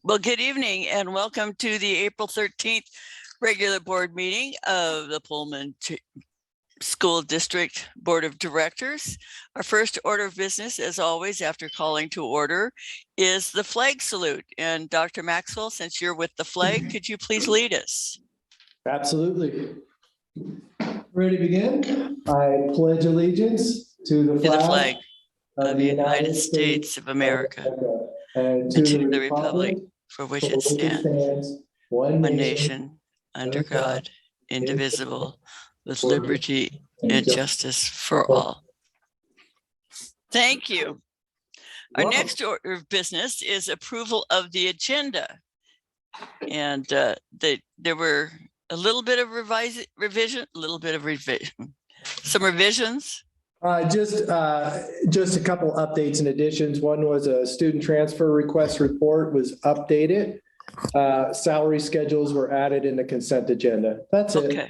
Well, good evening and welcome to the April 13th regular board meeting of the Pullman School District Board of Directors. Our first order of business, as always, after calling to order, is the flag salute. And Dr. Maxwell, since you're with the flag, could you please lead us? Absolutely. Ready to begin? I pledge allegiance to the flag of the United States of America and to the republic for which it stands, one nation, under God, indivisible, with liberty and justice for all. Thank you. Our next order of business is approval of the agenda. And there were a little bit of revision, some revisions. Just a couple updates and additions. One was a student transfer request report was updated. Salary schedules were added in the consent agenda. That's it. Okay.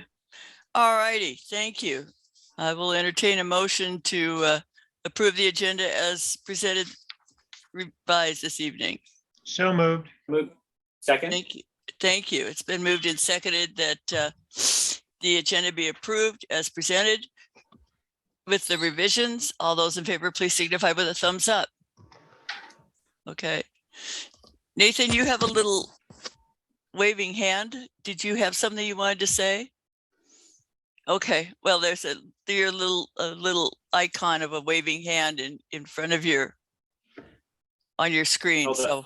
All righty. Thank you. I will entertain a motion to approve the agenda as presented, revised this evening. So moved. Second. Thank you. Thank you. It's been moved and seconded that the agenda be approved as presented with the revisions. All those in favor, please signify with a thumbs up. Okay. Nathan, you have a little waving hand. Did you have something you wanted to say? Okay. Well, there's a little icon of a waving hand in front of on your screen. Oh, so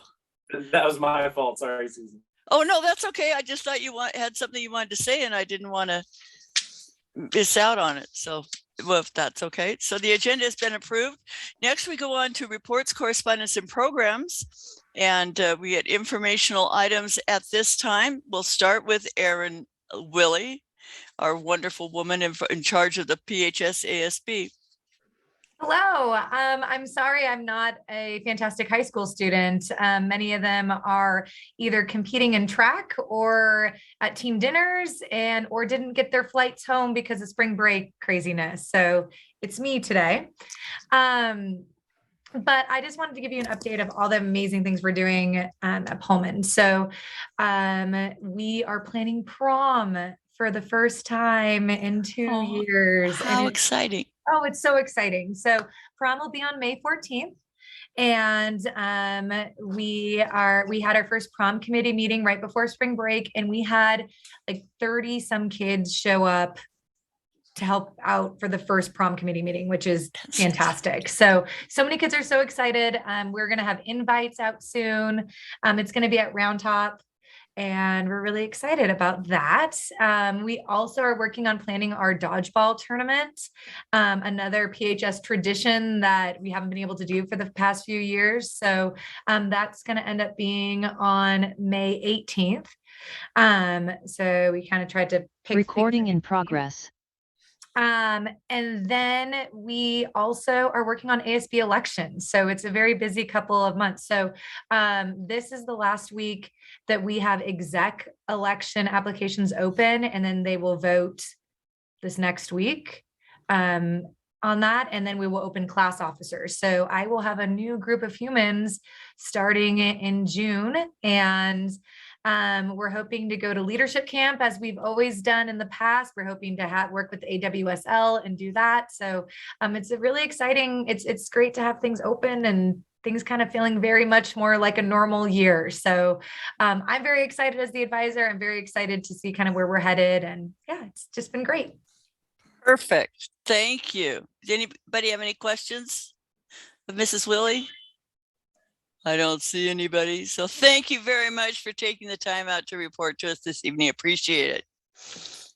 that was my fault. Sorry, Susan. Oh no, that's okay. I just thought you had something you wanted to say, and I didn't want to miss out on it. So, well, if that's okay. So the agenda has been approved. Next, we go on to reports, correspondence, and programs. And we had informational items at this time. We'll start with Erin Willie, our wonderful woman in charge of the PHS ASB. Hello. I'm sorry I'm not a fantastic high school student. Many of them are either competing in track or at team dinners or didn't get their flights home because of spring break craziness. So it's me today. But I just wanted to give you an update of all the amazing things we're doing at Pullman. So we are planning prom for the first time in 2 years. How exciting. Oh, it's so exciting. So prom will be on May 14th. And we had our first prom committee meeting right before spring break, and we had like 30 some kids show up to help out for the first prom committee meeting, which is fantastic. So many kids are so excited. We're going to have invites out soon. It's going to be at Round Top. And we're really excited about that. We also are working on planning our dodgeball tournament, another PHS tradition that we haven't been able to do for the past few years. So that's going to end up being on May 18th. So we kind of tried to pick recording in progress. And then we also are working on ASB elections. So it's a very busy couple of months. So this is the last week that we have exec election applications open, and then they will vote this next week on that. And then we will open class officers. So I will have a new group of humans starting in June, and we're hoping to go to leadership camp as we've always done in the past. We're hoping to work with AWSL and do that. So it's a really exciting, it's great to have things open and things kind of feeling very much more like a normal year. So I'm very excited as the advisor. I'm very excited to see kind of where we're headed. And yeah, it's just been great. Perfect. Thank you. Does anybody have any questions of Mrs. Willie? I don't see anybody. So thank you very much for taking the time out to report to us this evening. Appreciate it.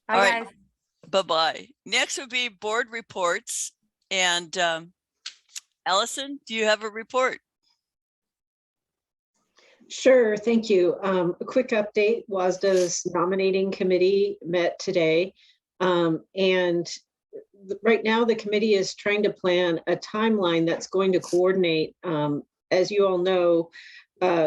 Bye, All guys. right. Bye-bye. Next would be board reports. And Allison, do you have a report? Sure, thank you. A quick update, WASDA's nominating committee met today. And right now the committee is trying to plan a timeline that's going to coordinate. As you all know,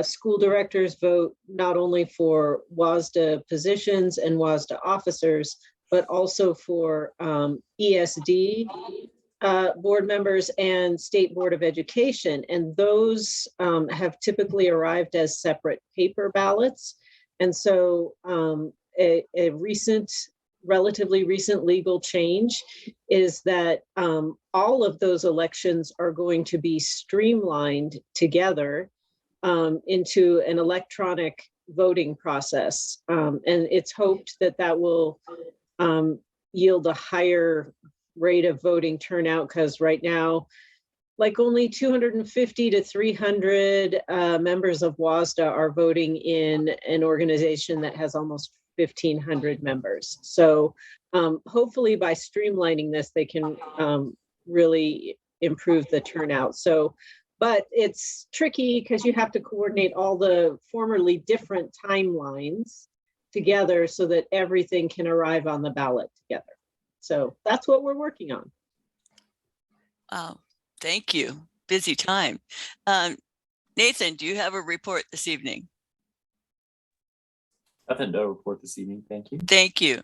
school directors vote not only for WASDA positions and WASDA officers, but also for ESD board members and State Board of Education, and those have typically arrived as separate paper ballots. And so a relatively recent legal change is that all of those elections are going to be streamlined together into an electronic voting process. And it's hoped that that will yield a higher rate of voting turnout, because right now, like only 250 to 300 members of WASDA are voting in an organization that has almost 1,500 members. So hopefully by streamlining this, they can really improve the turnout. So, but it's tricky because you have to coordinate all the formerly different timelines together so that everything can arrive on the ballot together. So that's what we're working on. Wow, thank you. Busy time. Nathan, do you have a report this evening? Nothing to report this evening. Thank you. Thank you.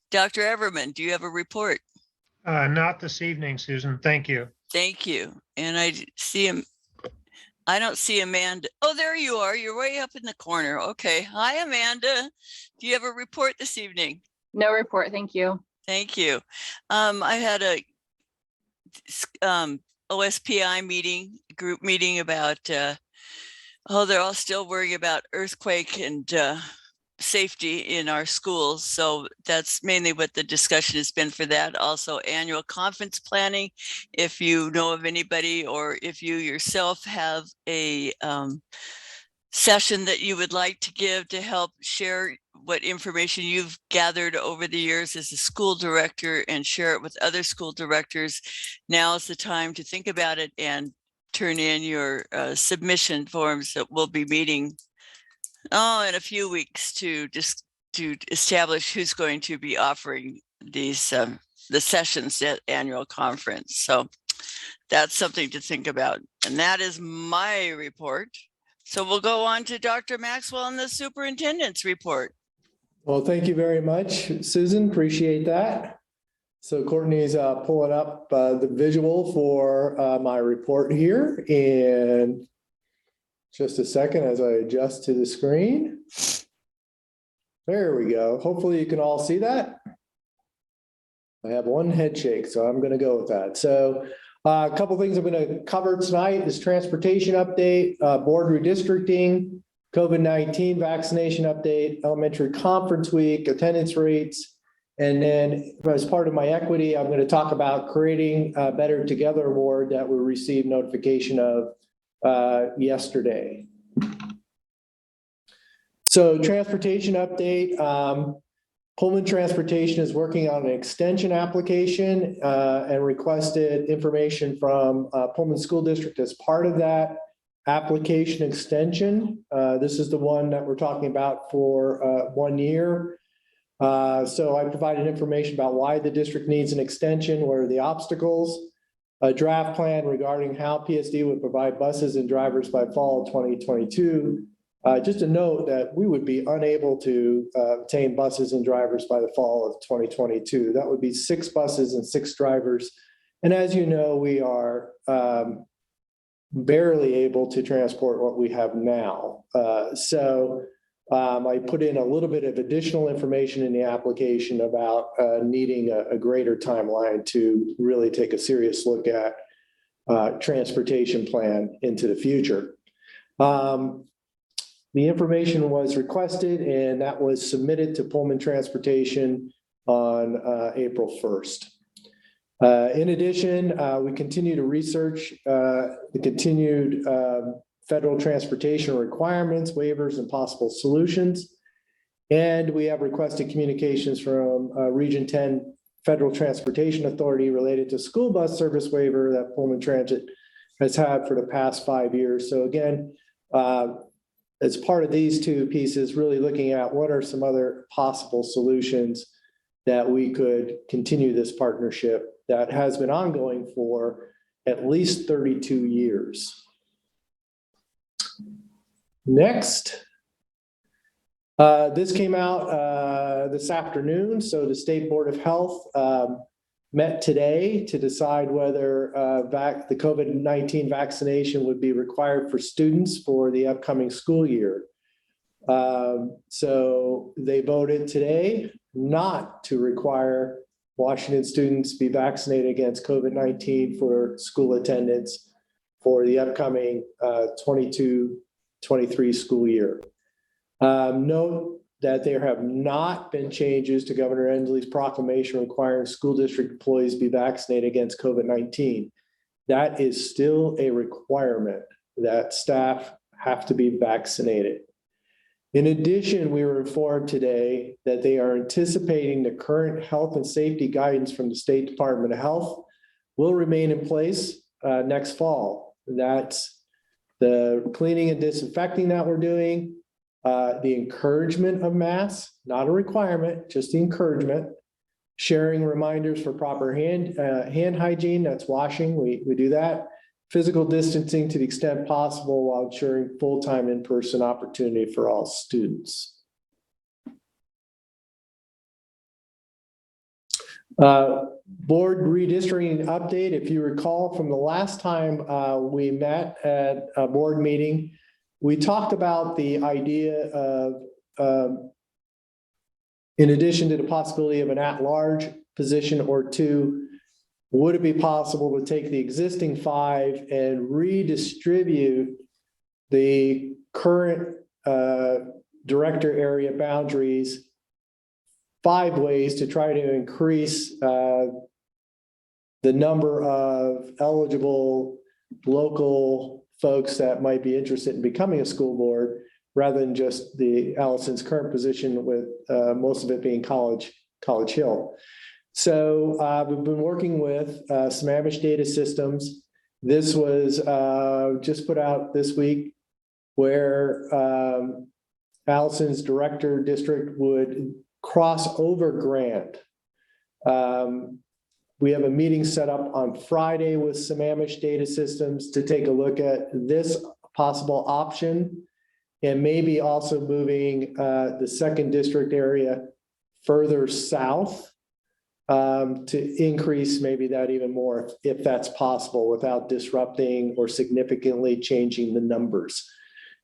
Dr. Everman, do you have a report? Not this evening, Susan. Thank you. Thank you. And I see him. I don't see Amanda. Oh, there you are. You're way up in the corner. Okay. Hi, Amanda. Do you have a report this evening? No report, thank you. Thank you. I had a OSPI group meeting about, they're all still worrying about earthquake and safety in our schools. So that's mainly what the discussion has been for that. Also annual conference planning. If you know of anybody, or if you yourself have a session that you would like to give to help share what information you've gathered over the years as a school director and share it with other school directors, now is the time to think about it and turn in your submission forms that we'll be meeting in a few weeks to establish who's going to be offering these the sessions at annual conference. So that's something to think about. And that is my report. So we'll go on to Dr. Maxwell and the superintendent's report. Well, thank you very much, Susan. Appreciate that. So Courtney's pulling up the visual for my report here in just a second as I adjust to the screen. There we go. Hopefully you can all see that. I have one head shake, so I'm going to go with that. So a couple things I'm going to cover tonight is transportation update, board redistricting, COVID-19 vaccination update, elementary conference week, attendance rates, and then as part of my equity, I'm going to talk about creating a Better Together award that we received notification of yesterday. So transportation update, Pullman Transportation is working on an extension application and requested information from Pullman School District as part of that application extension. This is the one that we're talking about for 1 year. So I provided information about why the district needs an extension, what are the obstacles, a draft plan regarding how PSD would provide buses and drivers by fall 2022. Just a note that we would be unable to obtain buses and drivers by the fall of 2022. That would be 6 buses and 6 drivers. And as you know, we are barely able to transport what we have now. So I put in a little bit of additional information in the application about needing a greater timeline to really take a serious look at transportation plan into the future. The information was requested and that was submitted to Pullman Transportation on April 1st. In addition, we continue to research the continued federal transportation requirements, waivers, and possible solutions. And we have requested communications from Region 10 Federal Transportation Authority related to school bus service waiver that Pullman Transit has had for the past 5 years. So again, as part of these 2 pieces, really looking at what are some other possible solutions that we could continue this partnership that has been ongoing for at least 32 years. Next, this came out this afternoon. So the State Board of Health met today to decide whether the COVID-19 vaccination would be required for students for the upcoming school year. So they voted today not to require Washington students be vaccinated against COVID-19 for school attendance for the upcoming 22-23 school year. Note that there have not been changes to Governor Inslee's proclamation requiring school district employees be vaccinated against COVID-19. That is still a requirement that staff have to be vaccinated. In addition, we were informed today that they are anticipating the current health and safety guidance from the State Department of Health will remain in place next fall. That's the cleaning and disinfecting that we're doing, the encouragement of masks, not a requirement, just the encouragement, sharing reminders for proper hand hygiene, that's washing, we do that, physical distancing to the extent possible while ensuring full-time in-person opportunity for all students. Board redistricting update. If you recall from the last time we met at a board meeting, we talked about the idea of, in addition to the possibility of an at-large position or two, would it be possible to take the existing 5 and redistribute the current director area boundaries 5 ways to try to increase the number of eligible local folks that might be interested in becoming a school board, rather than just Allison's current position with most of it being College Hill. So we've been working with Sammamish Data Systems. This was just put out this week, where Allison's director district would cross over grant. We have a meeting set up on Friday with Sammamish Data Systems to take a look at this possible option, and maybe also moving the second district area further south to increase maybe that even more if that's possible without disrupting or significantly changing the numbers.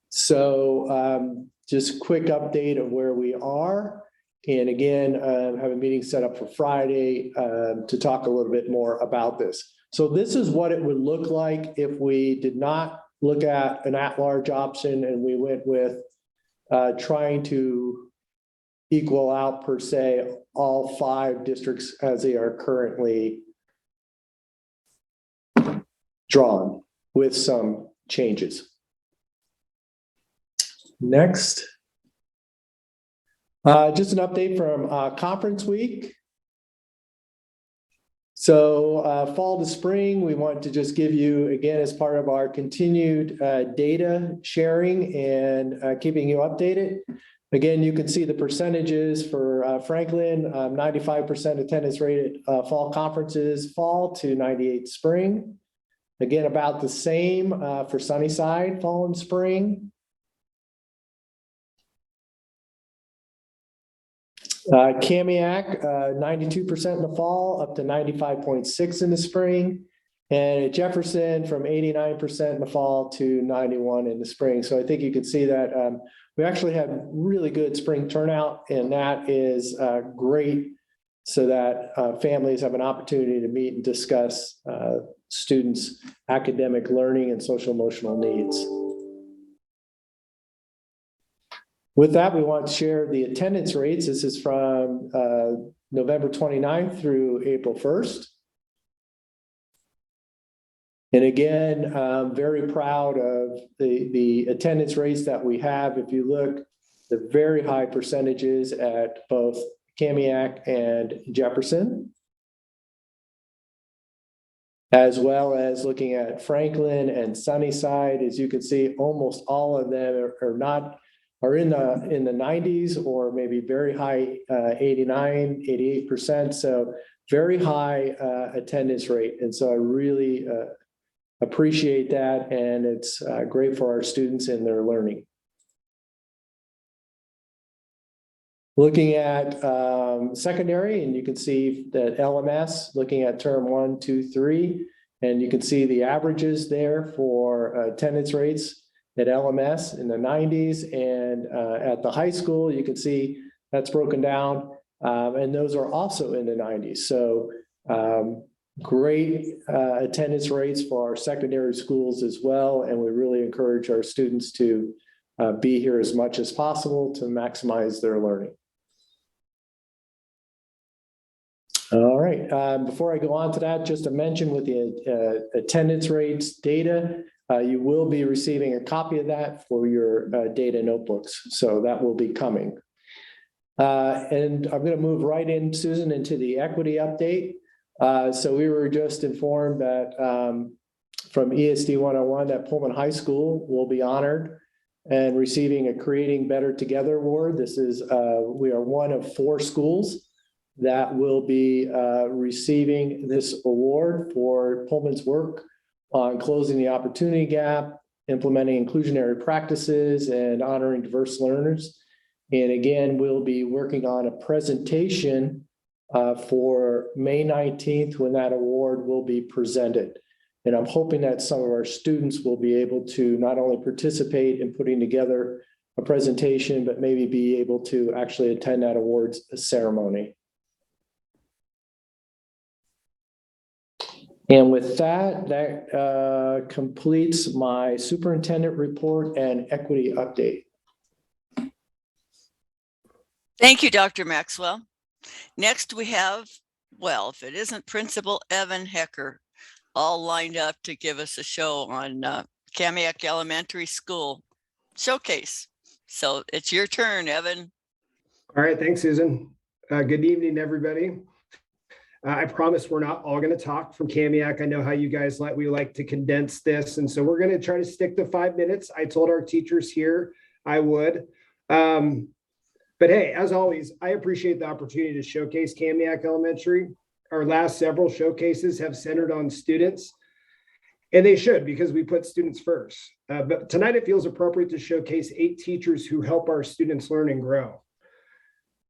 So just quick update of where we are. And again, have a meeting set up for Friday to talk a little bit more about this. So this is what it would look like if we did not look at an at-large option and we went with trying to equal out, per se, all 5 districts as they are currently drawn with some changes. Next. Just an update from conference week. So fall to spring, we want to just give you, again, as part of our continued data sharing and keeping you updated. Again, you can see the percentages for Franklin, 95% attendance rate at fall conferences, fall to 98 spring. Again, about the same for Sunnyside, fall and spring. Kamiak, 92% in the fall, up to 95.6 in the spring. And at Jefferson, from 89% in the fall to 91 in the spring. So I think you can see that we actually had really good spring turnout, and that is great, so that families have an opportunity to meet and discuss students' academic learning and social emotional needs. With that, we want to share the attendance rates. This is from November 29th through April 1st. And again, I'm very proud of the attendance rates that we have. If you look, the very high percentages at both Kamiak and Jefferson, as well as looking at Franklin and Sunnyside. As you can see, almost all of them are in the 90s, or maybe very high 89, 88%. So very high attendance rate. And so I really appreciate that. And it's great for our students and their learning. Looking at secondary, and you can see that LMS, looking at term 1, 2, 3, and you can see the averages there for attendance rates at LMS in the 90s, and at the high school, you can see that's broken down, and those are also in the 90s. So great attendance rates for our secondary schools as well, and we really encourage our students to be here as much as possible to maximize their learning. All right, before I go on to that, just to mention with the attendance rates data, you will be receiving a copy of that for your data notebooks. So that will be coming. And I'm going to move right in, Susan, into the equity update. So we were just informed that from ESD 101 that Pullman High School will be honored and receiving a Creating Better Together award. This is, we are one of 4 schools that will be receiving this award for Pullman's work on closing the opportunity gap, implementing inclusionary practices, and honoring diverse learners. And again, we'll be working on a presentation for May 19th when that award will be presented. And I'm hoping that some of our students will be able to not only participate in putting together a presentation, but maybe be able to actually attend that awards ceremony. And with that, that completes my superintendent report and equity update. Thank you, Dr. Maxwell. Next, we have, well, if it isn't Principal Evan Hecker, all lined up to give us a show on Kamiak Elementary School showcase. So it's your turn, Evan. All right, thanks, Susan. Good evening, everybody. I promise we're not all going to talk from Kamiak. I know how you guys we like to condense this. And so we're going to try to stick to 5 minutes. I told our teachers here I would. But hey, as always, I appreciate the opportunity to showcase Kamiak Elementary. Our last several showcases have centered on students, and they should, because we put students first. But tonight it feels appropriate to showcase 8 teachers who help our students learn and grow.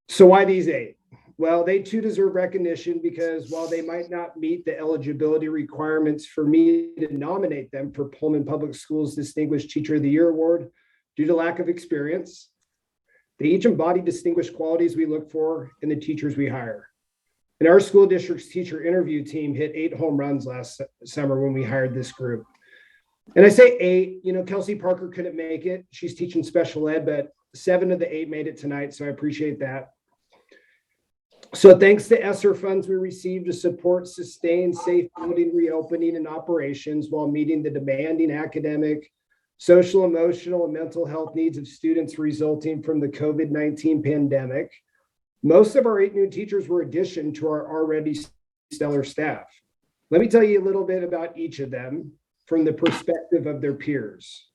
So why these 8? Well, they too deserve recognition because while they might not meet the eligibility requirements for me to nominate them for Pullman Public Schools Distinguished Teacher of the Year Award due to lack of experience, they each embody distinguished qualities we look for in the teachers we hire. And our school district's teacher interview team hit 8 home runs last summer when we hired this group. And I say 8, Kelsey Parker couldn't make it. She's teaching special ed, but 7 of the 8 made it tonight, so I appreciate that. So thanks to ESSER funds we received to support sustained safe building reopening and operations while meeting the demanding academic, social, emotional, and mental health needs of students resulting from the COVID-19 pandemic. Most of our 8 new teachers were addition to our already stellar staff. Let me tell you a little bit about each of them from the perspective of their peers.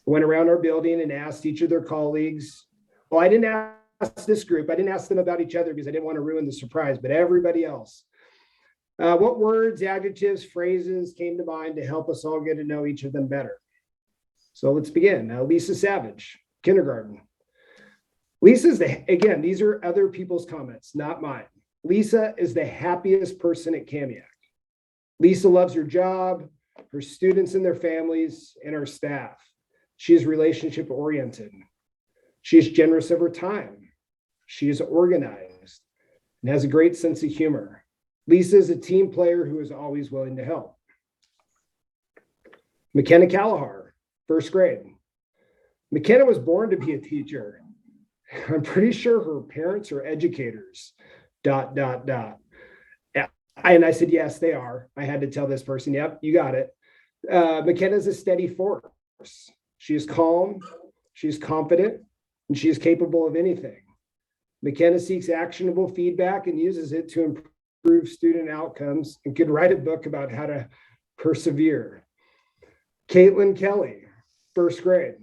I went around our building and asked each of their colleagues. Well, I didn't ask this group. I didn't ask them about each other because I didn't want to ruin the surprise, but everybody else. What words, adjectives, phrases came to mind to help us all get to know each of them better? So let's begin. Lisa Savage, kindergarten. Lisa's again, these are other people's comments, not mine. Lisa is the happiest person at Kamiak. Lisa loves her job, her students and their families, and our staff. She is relationship oriented. She is generous of her time. She is organized and has a great sense of humor. Lisa is a team player who is always willing to help. McKenna Callahar, first grade. McKenna was born to be a teacher. I'm pretty sure her parents are educators, ... And I said, yes, they are. I had to tell this person, yep, you got it. McKenna's a steady force. She is calm, she is confident, and she is capable of anything. McKenna seeks actionable feedback and uses it to improve student outcomes and could write a book about how to persevere. Caitlin Kelly, first grade.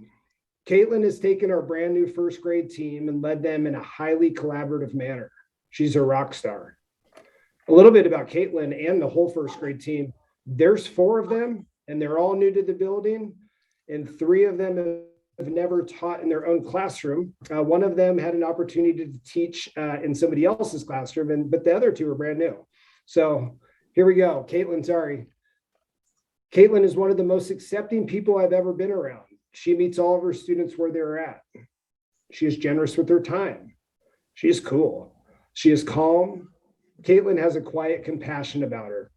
Caitlin has taken our brand new first grade team and led them in a highly collaborative manner. She's a rock star. A little bit about Caitlin and the whole first grade team. There's 4 of them, and they're all new to the building, and 3 of them have never taught in their own classroom. One of them had an opportunity to teach in somebody else's classroom, but the other two are brand new. So here we go. Caitlin, sorry. Caitlin is one of the most accepting people I've ever been around. She meets all of her students where they're at. She is generous with her time. She is cool. She is calm. Caitlin has a quiet compassion about her.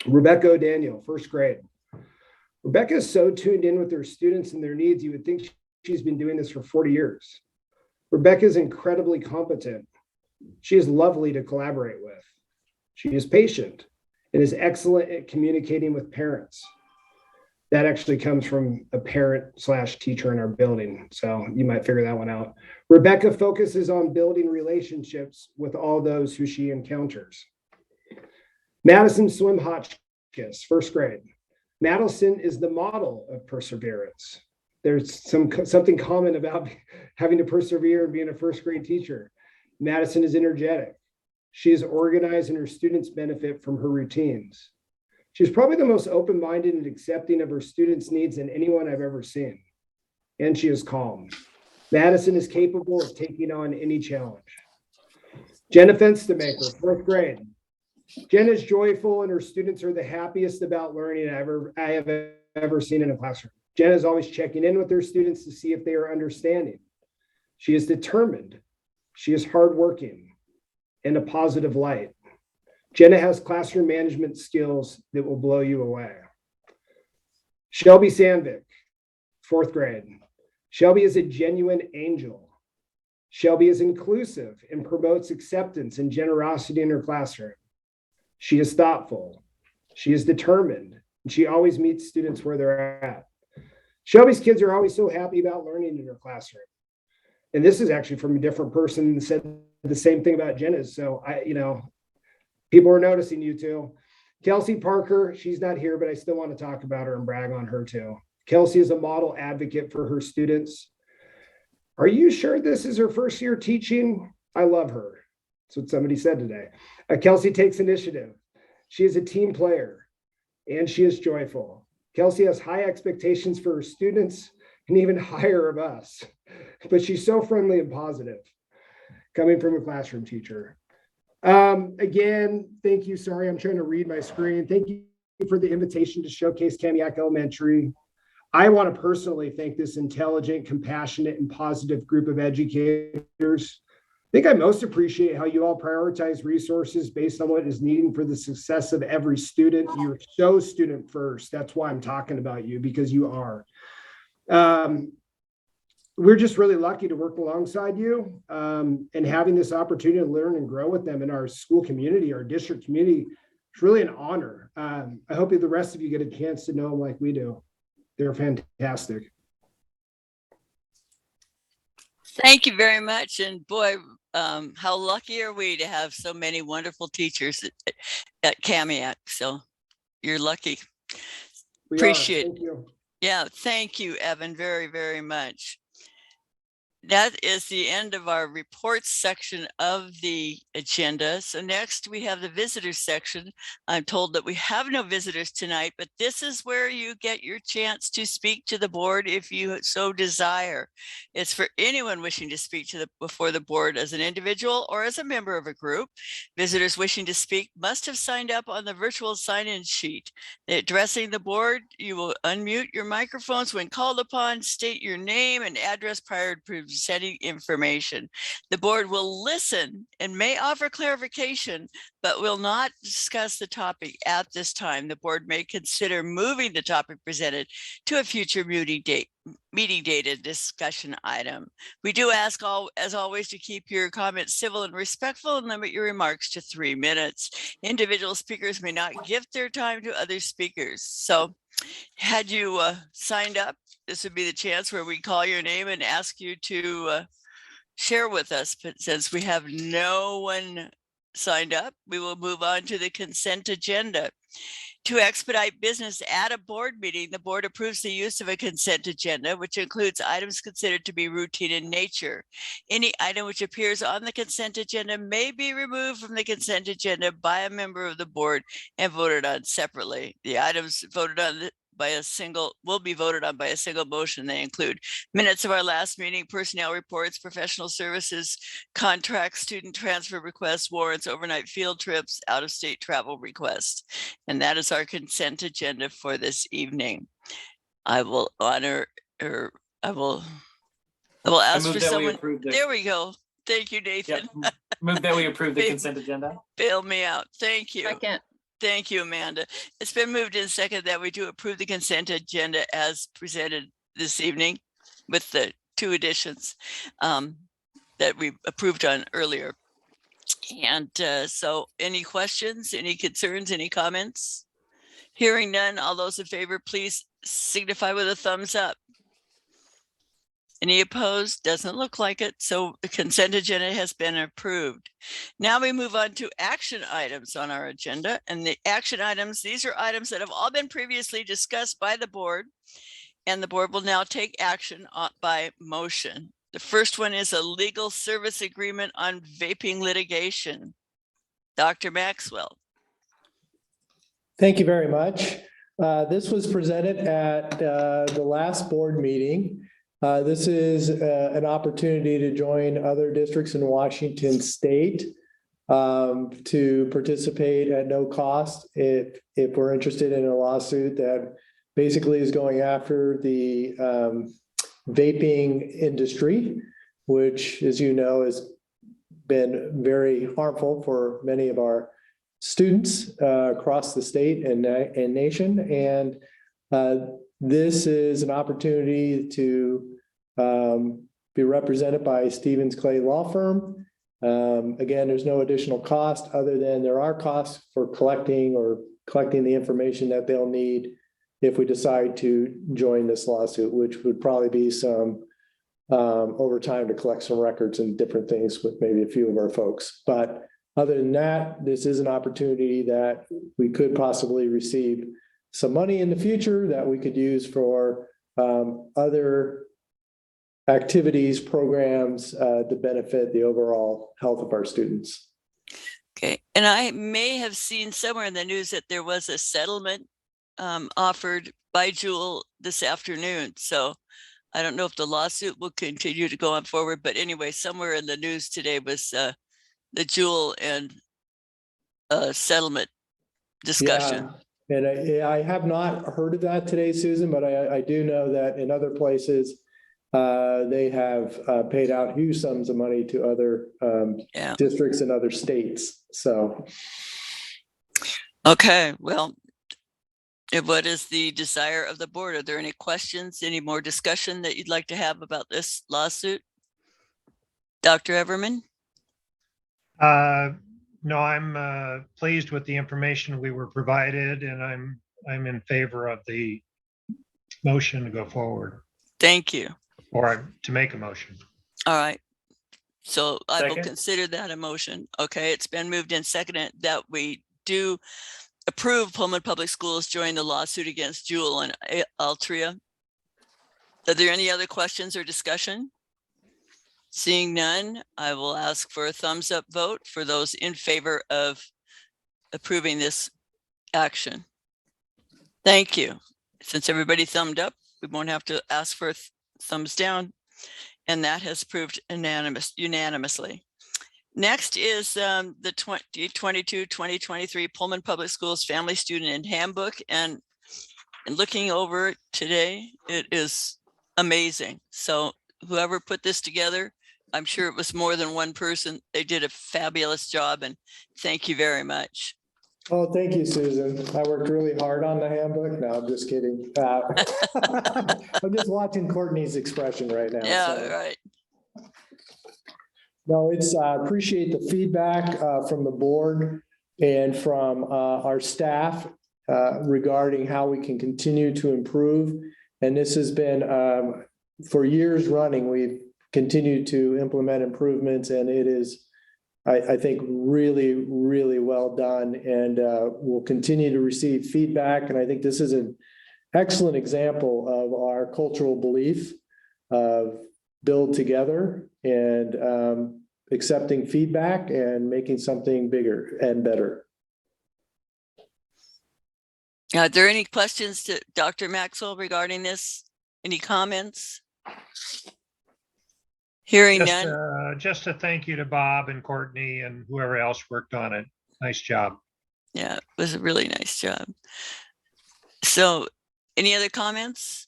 Rebecca O'Daniel, first grade. Rebecca is so tuned in with her students and their needs, you would think she's been doing this for 40 years. Rebecca is incredibly competent. She is lovely to collaborate with. She is patient and is excellent at communicating with parents. That actually comes from a parent/teacher in our building, so you might figure that one out. Rebecca focuses on building relationships with all those who she encounters. Madison Swim Hotchkiss, first grade. Madison is the model of perseverance. There's something common about having to persevere and being a first grade teacher. Madison is energetic. She is organized and her students benefit from her routines. She's probably the most open-minded and accepting of her students' needs than anyone I've ever seen. And she is calm. Madison is capable of taking on any challenge. Jenna Fenstermaker, fourth grade. Jen is joyful and her students are the happiest about learning I have ever seen in a classroom. Jen is always checking in with her students to see if they are understanding. She is determined. She is hardworking and a positive light. Jenna has classroom management skills that will blow you away. Shelby Sandvik, fourth grade. Shelby is a genuine angel. Shelby is inclusive and promotes acceptance and generosity in her classroom. She is thoughtful. She is determined. And she always meets students where they're at. Shelby's kids are always so happy about learning in her classroom. And this is actually from a different person that said the same thing about Jenna's. So people are noticing you too. Kelsey Parker, she's not here, but I still want to talk about her and brag on her too. Kelsey is a model advocate for her students. Are you sure this is her first year teaching? I love her. That's what somebody said today. Kelsey takes initiative. She is a team player and she is joyful. Kelsey has high expectations for her students and even higher of us, but she's so friendly and positive coming from a classroom teacher. Again, thank you. Sorry, I'm trying to read my screen. Thank you for the invitation to showcase Kamiak Elementary. I want to personally thank this intelligent, compassionate, and positive group of educators. I think I most appreciate how you all prioritize resources based on what is needed for the success of every student. You're so student first. That's why I'm talking about you, because you are. We're just really lucky to work alongside you and having this opportunity to learn and grow with them in our school community, our district community. It's really an honor. I hope the rest of you get a chance to know them like we do. They're fantastic. Thank you very much. And boy, how lucky are we to have so many wonderful teachers at Kamiak. So you're lucky. Appreciate it. Thank you. Yeah, thank you, Evan, very, very much. That is the end of our reports section of the agenda. So next we have the visitors section. I'm told that we have no visitors tonight, but this is where you get your chance to speak to the board if you so desire. It's for anyone wishing to speak before the board as an individual or as a member of a group. Visitors wishing to speak must have signed up on the virtual sign-in sheet. Addressing the board, you will unmute your microphones when called upon, state your name and address prior to presenting information. The board will listen and may offer clarification, but will not discuss the topic at this time. The board may consider moving the topic presented to a future meeting date and discussion item. We do ask, as always, to keep your comments civil and respectful and limit your remarks to 3 minutes. Individual speakers may not gift their time to other speakers. So had you signed up, this would be the chance where we call your name and ask you to share with us. But since we have no one signed up, we will move on to the consent agenda. To expedite business at a board meeting, the board approves the use of a consent agenda, which includes items considered to be routine in nature. Any item which appears on the consent agenda may be removed from the consent agenda by a member of the board and voted on separately. The items voted on will be voted on by a single motion. They include minutes of our last meeting, personnel reports, professional services, contracts, student transfer requests, warrants, overnight field trips, out-of-state travel requests. And that is our consent agenda for this evening. I will honor, or I will ask move for that we someone. approve the- There we go. Thank you, Nathan. Yep. Move that we approve the consent agenda. Bail me out. Thank you. Second. Thank you, Amanda. It's been moved in second that we do approve the consent agenda as presented this evening with the 2 additions that we approved on earlier. And so any questions, any concerns, any comments? Hearing none, all those in favor, please signify with a thumbs up. Any opposed? Doesn't look like it. So the consent agenda has been approved. Now we move on to action items on our agenda. And the action items, these are items that have all been previously discussed by the board. And the board will now take action by motion. The first one is a legal service agreement on vaping litigation. Dr. Maxwell. Thank you very much. This was presented at the last board meeting. This is an opportunity to join other districts in Washington State to participate at no cost if we're interested in a lawsuit that basically is going after the vaping industry, which, as you know, has been very harmful for many of our students across the state and nation. And this is an opportunity to be represented by Stevens Clay Law Firm. Again, there's no additional cost other than there are costs for collecting the information that they'll need if we decide to join this lawsuit, which would probably be some overtime to collect some records and different things with maybe a few of our folks. But other than that, this is an opportunity that we could possibly receive some money in the future that we could use for other activities, programs to benefit the overall health of our students. Okay, and I may have seen somewhere in the news that there was a settlement offered by Jewel this afternoon. So I don't know if the lawsuit will continue to go on forward, but anyway, somewhere in the news today was the Jewel and settlement discussion. Yeah. And I have not heard of that today, Susan, but I do know that in other places, they have paid out huge sums of money to other districts in other states. So. Okay, well, what is the desire of the board? Are there any questions, any more discussion that you'd like to have about this lawsuit? Dr. Everman? No, I'm pleased with the information we were provided, and I'm in favor of the motion to go forward, Thank you. or to make a motion. All right. So I will Second. consider that a motion. Okay, it's been moved and seconded that we do approve Pullman Public Schools join the lawsuit against Jewel and Altria. Are there any other questions or discussion? Seeing none, I will ask for a thumbs up vote for those in favor of approving this action. Thank you. Since everybody thumbed up, we won't have to ask for thumbs down, and that has proved unanimously. Next is the 2022-2023 Pullman Public Schools Family Student and Handbook. And looking over it today, it is amazing. So whoever put this together, I'm sure it was more than one person. They did a fabulous job, and thank you very much. Oh, thank you, Susan. I worked really hard on the handbook. No, I'm just kidding. I'm just watching Courtney's expression right now. Yeah, so. right. No, it's appreciate the feedback from the board and from our staff regarding how we can continue to improve. And this has been for years running, we've continued to implement improvements, and it is, I think, really, really well done. And we'll continue to receive feedback. And I think this is an excellent example of our cultural belief of build together and accepting feedback and making something bigger and better. Are there any questions to Dr. Maxwell regarding this? Any comments? Hearing none. Just a thank you to Bob and Courtney and whoever else worked on it. Nice job. Yeah, it was a really nice job. So any other comments?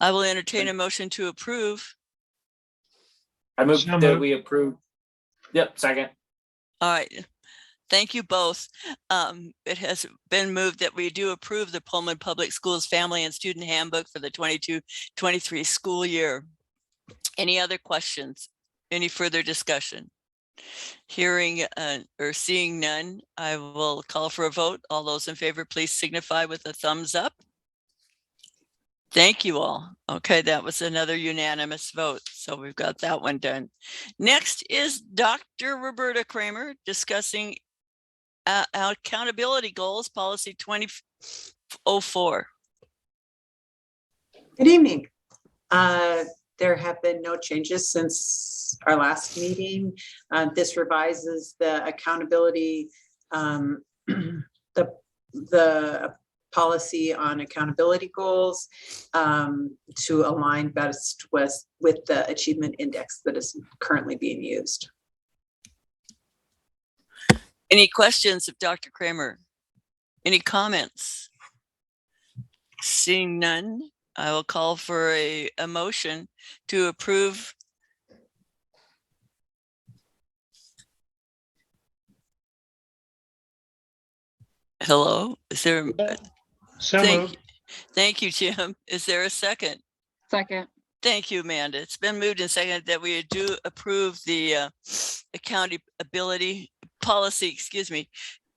I will entertain a motion to approve. I move So that moved. we approve. Yep, second. All right. Thank you both. It has been moved that we do approve the Pullman Public Schools Family and Student Handbook for the 22-23 school year. Any other questions? Any further discussion? Hearing or seeing none, I will call for a vote. All those in favor, please signify with a thumbs up. Thank you all. Okay, that was another unanimous vote. So we've got that one done. Next is Dr. Roberta Kramer discussing accountability goals, policy 2004. Good evening. There have been no changes since our last meeting. This revises the accountability, the policy on accountability goals to align best with the achievement index that is currently being used. Any questions of Dr. Kramer? Any comments? Seeing none, I will call for a motion to approve. Hello, is there? So moved. Thank you, Jim. Is there a second? Second. Thank you, Amanda. It's been moved and seconded that we do approve the accountability policy,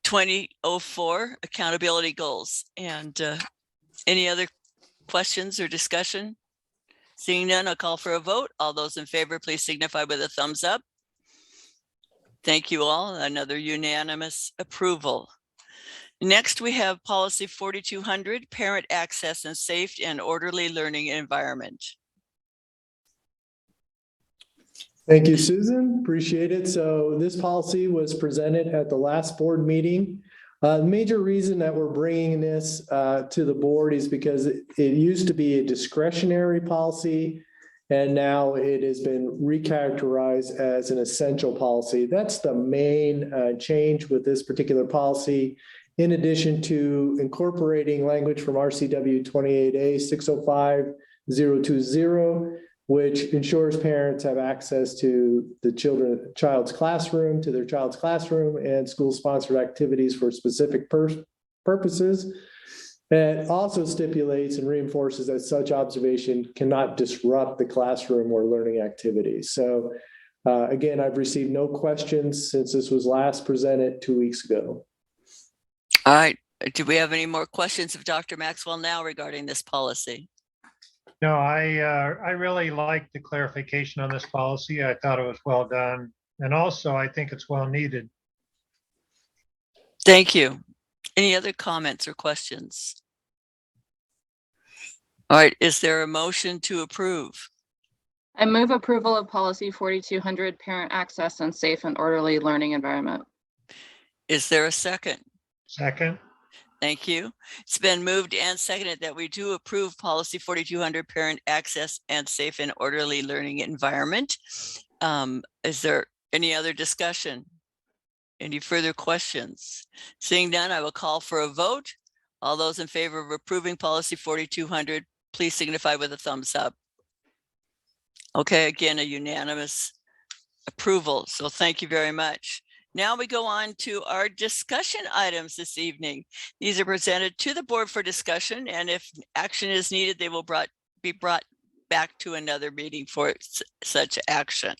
2004 accountability goals. And any other questions or discussion? Seeing none, I'll call for a vote. All those in favor, please signify with a thumbs up. Thank you all. Another unanimous approval. Next, we have policy 4200, parent access and safe and orderly learning environment. Thank you, Susan. Appreciate it. So this policy was presented at the last board meeting. The major reason that we're bringing this to the board is because it used to be a discretionary policy, and now it has been recharacterized as an essential policy. That's the main change with this particular policy. In addition to incorporating language from RCW 28A 605020, which ensures parents have access to the child's classroom, to their child's classroom, and school-sponsored activities for specific purposes. It also stipulates and reinforces that such observation cannot disrupt the classroom or learning activities. So again, I've received no questions since this was last presented 2 weeks ago. All right. Do we have any more questions of Dr. Maxwell now regarding this policy? No, I really like the clarification on this policy. I thought it was well done. And also, I think it's well needed. Thank you. Any other comments or questions? All right. Is there a motion to approve? I move approval of policy 4200, parent access and safe and orderly learning environment. Is there a second? Second. Thank you. It's been moved and seconded that we do approve policy 4200, parent access and safe and orderly learning environment. Is there any other discussion? Any further questions? Seeing none, I will call for a vote. All those in favor of approving policy 4200, please signify with a thumbs up. Okay, again, a unanimous approval. So thank you very much. Now we go on to our discussion items this evening. These are presented to the board for discussion, and if action is needed, they will be brought back to another meeting for such action.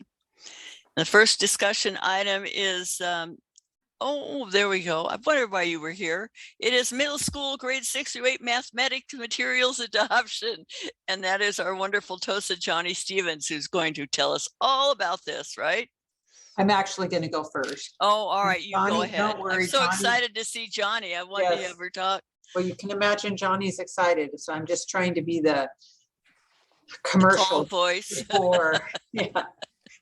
The first discussion item is, oh, there we go. I wondered why you were here. It is middle school grade 6 through 8 mathematics materials adoption. And that is our wonderful TOSA Johnny Stevens, who's going to tell us all about this, right? I'm actually going to go first. Oh, all right. You Johnny, go ahead. don't worry, I'm so Johnny. excited to see Johnny. I wanted to Yes. have her talk. Well, you can imagine Johnny's excited. So I'm just trying to be the Calm commercial voice.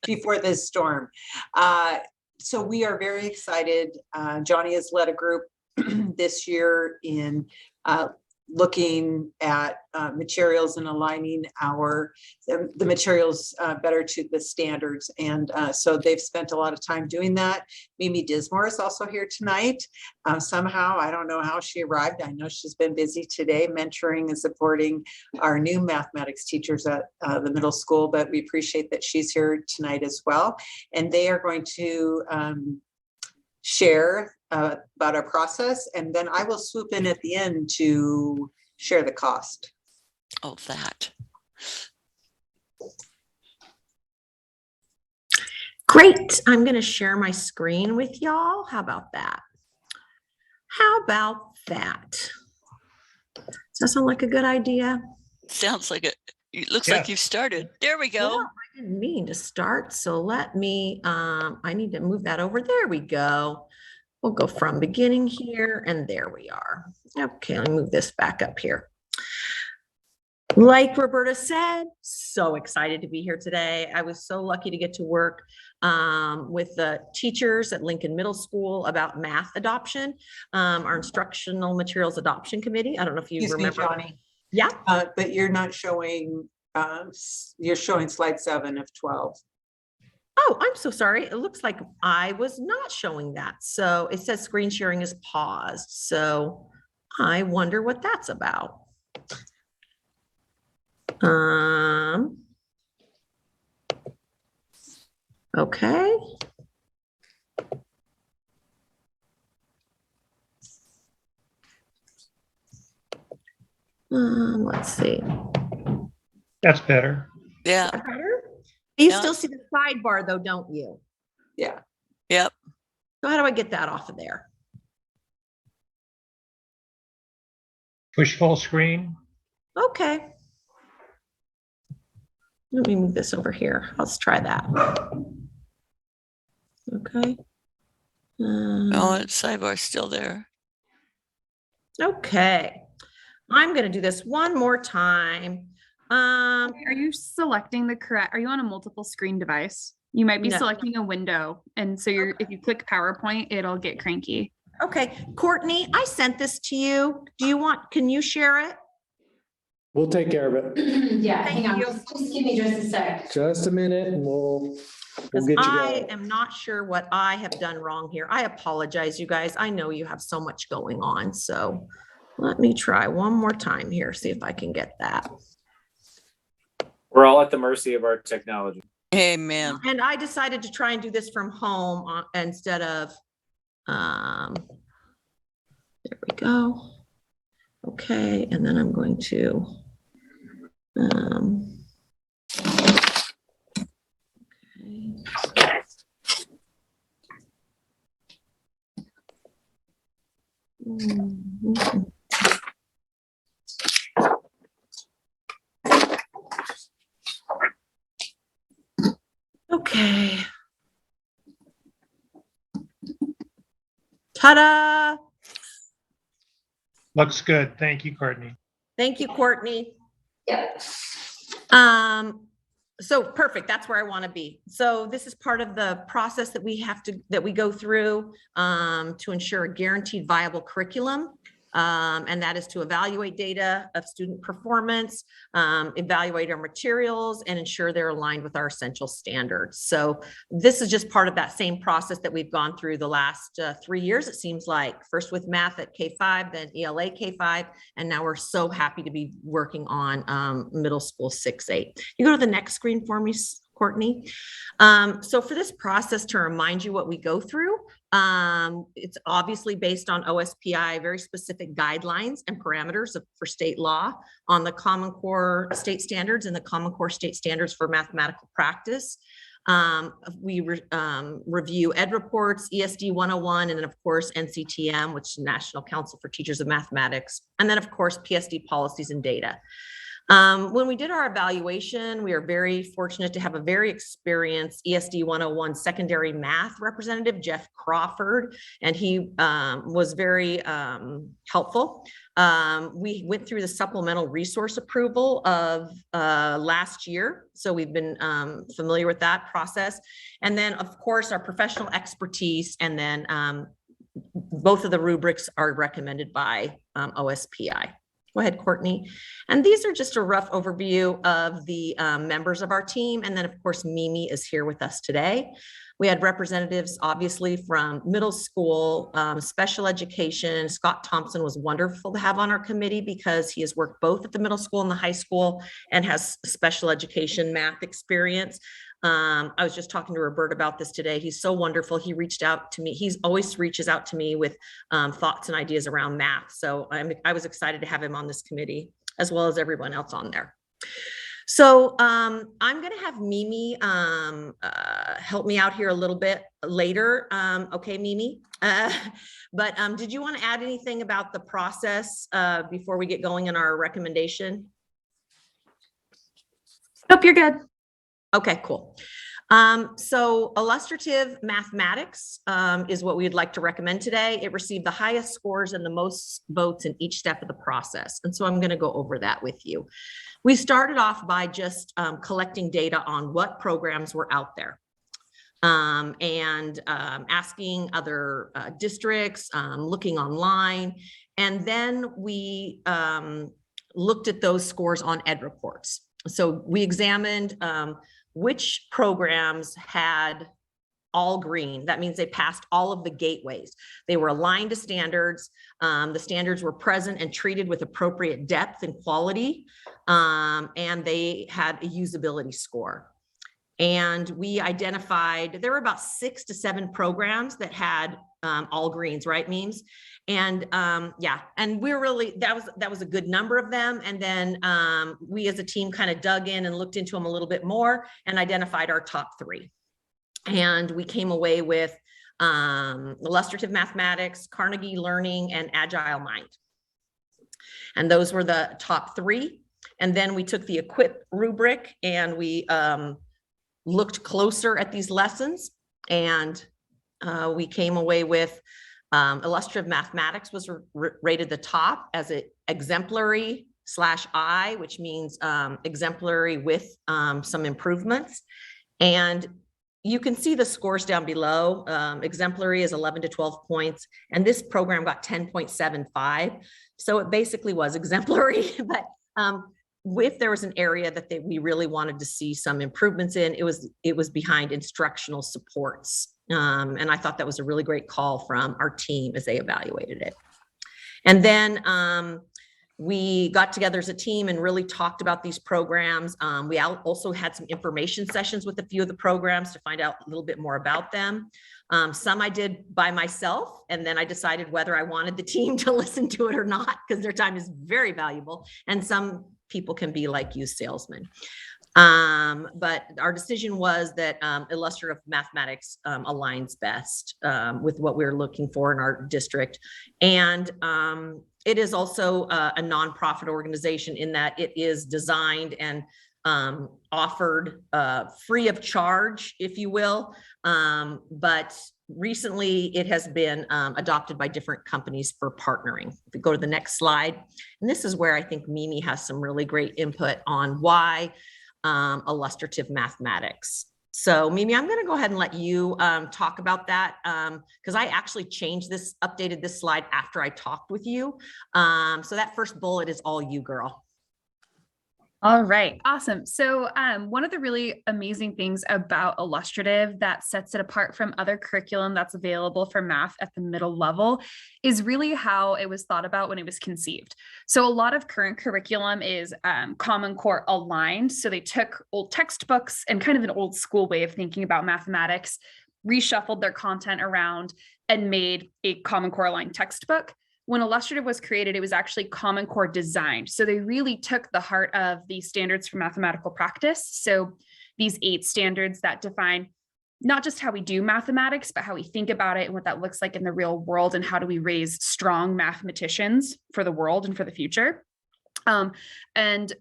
before this storm. So we are very excited. Johnny has led a group this year in looking at materials and aligning the materials better to the standards. And so they've spent a lot of time doing that. Mimi Dismore is also here tonight. Somehow, I don't know how she arrived. I know she's been busy today mentoring and supporting our new mathematics teachers at the middle school, but we appreciate that she's here tonight as well. And they are going to share about our process, and then I will swoop in at the end to share the cost. Oh, that. Great. I'm going to share my screen with y'all. How about that? How about that? Does that sound like a good idea? Sounds like it looks Yeah. like you've started. There we go. Yeah, I didn't mean to start. So let me, I need to move that over. There we go. We'll go from beginning here, and there we are. Okay, let me move this back up here. Like Roberta said, so excited to be here today. I was so lucky to get to work with the teachers at Lincoln Middle School about math adoption, our instructional materials adoption committee. I don't know if you Excuse me, remember. Johnny, Yeah. but you're not showing, you're showing slide 7 of 12. Oh, I'm so sorry. It looks like I was not showing that. So it says screen sharing is paused. So I wonder what that's about. Okay. Let's see. That's better. Yeah. Is that better? You Yeah. still see the sidebar though, don't you? Yeah. Yep. So how do I get that off of there? Push full screen. Okay. Let me move this over here. Let's try that. Okay. Oh, it's sidebar still there. Okay. I'm going to do this one more time. Are you selecting the correct, are you on a multiple screen device? You might be No. selecting a window. And so if you click PowerPoint, it'll get cranky. Okay. Courtney, I sent this to you. Can you share it? We'll take care of it. Yeah, Thank hang on, you. just give me just a sec. Just a minute and we'll Because get you I going. am not sure what I have done wrong here. I apologize, you guys. I know you have so much going on. So let me try one more time here, see if I can get that. We're all at the mercy of our technology. Amen. And I decided to try and do this from home instead of, there we go. Okay, and then I'm going to, okay. Mhm. Okay. Ta-da! Looks good. Thank you, Courtney. Thank you, Courtney. Yep. So perfect. That's where I want to be. So this is part of the process that we go through to ensure a guaranteed viable curriculum. And that is to evaluate data of student performance, evaluate our materials, and ensure they're aligned with our essential standards. So this is just part of that same process that we've gone through the last 3 years, it seems like. First with math at K-5, then ELA K-5, and now we're so happy to be working on middle school 6-8. You go to the next screen for me, Courtney. So for this process, to remind you what we go through, it's obviously based on OSPI, very specific guidelines and parameters for state law on the Common Core state standards and the Common Core state standards for mathematical practice. We review ed reports, ESD 101, and then of course NCTM, which is National Council for Teachers of Mathematics, and then of course PSD policies and data. When we did our evaluation, we are very fortunate to have a very experienced ESD 101 secondary math representative, Jeff Crawford, and he was very helpful. We went through the supplemental resource approval of last year, so we've been familiar with that process. And then, of course, our professional expertise, and then both of the rubrics are recommended by OSPI. Go ahead, Courtney. And these are just a rough overview of the members of our team. And then of course, Mimi is here with us today. We had representatives, obviously, from middle school, special education. Scott Thompson was wonderful to have on our committee because he has worked both at the middle school and the high school and has special education math experience. I was just talking to Robert about this today. He's so wonderful. He reached out to me. He's always reaches out to me with thoughts and ideas around math. So I was excited to have him on this committee, as well as everyone else on there. So I'm going to have Mimi help me out here a little bit later. Okay, Mimi. But did you want to add anything about the process before we get going in our recommendation? Nope, you're good. Okay, cool. So illustrative mathematics is what we'd like to recommend today. It received the highest scores and the most votes in each step of the process. And so I'm going to go over that with you. We started off by just collecting data on what programs were out there and asking other districts, looking online. And then we looked at those scores on Ed reports. So we examined which programs had all green. That means they passed all of the gateways. They were aligned to standards. The standards were present and treated with appropriate depth and quality. And they had a usability score. And we identified, there were about 6 to 7 programs that had all greens, right, Memes? And yeah, and we're really, that was a good number of them. And then we as a team kind of dug in and looked into them a little bit more and identified our top 3. And we came away with Illustrative Mathematics, Carnegie Learning, and Agile Mind. And those were the top 3. And then we took the Equip rubric and we looked closer at these lessons. And we came away with Illustrative Mathematics was rated the top as an exemplary /I, which means exemplary with some improvements. And you can see the scores down below. Exemplary is 11 to 12 points, and this program got 10.75. So it basically was exemplary, but if there was an area that we really wanted to see some improvements in, it was behind instructional supports. And I thought that was a really great call from our team as they evaluated it. And then we got together as a team and really talked about these programs. We also had some information sessions with a few of the programs to find out a little bit more about them. Some I did by myself, and then I decided whether I wanted the team to listen to it or not, because their time is very valuable. And some people can be like you salesmen. But our decision was that illustrative mathematics aligns best with what we're looking for in our district. And it is also a nonprofit organization in that it is designed and offered free of charge, if you will. But recently it has been adopted by different companies for partnering. If we go to the next slide, and this is where I think Mimi has some really great input on why illustrative mathematics. So Mimi, I'm going to go ahead and let you talk about that because I actually updated this slide after I talked with you. So that first bullet is all you, girl. All right, awesome. So one of the really amazing things about Illustrative that sets it apart from other curriculum that's available for math at the middle level is really how it was thought about when it was conceived. So a lot of current curriculum is Common Core aligned. So they took old textbooks and kind of an old school way of thinking about mathematics, reshuffled their content around and made a Common Core aligned textbook. When Illustrative was created, it was actually Common Core designed. So they really took the heart of the standards for mathematical practice. So these 8 standards that define not just how we do mathematics, but how we think about it and what that looks like in the real world and how do we raise strong mathematicians for the world and for the future. And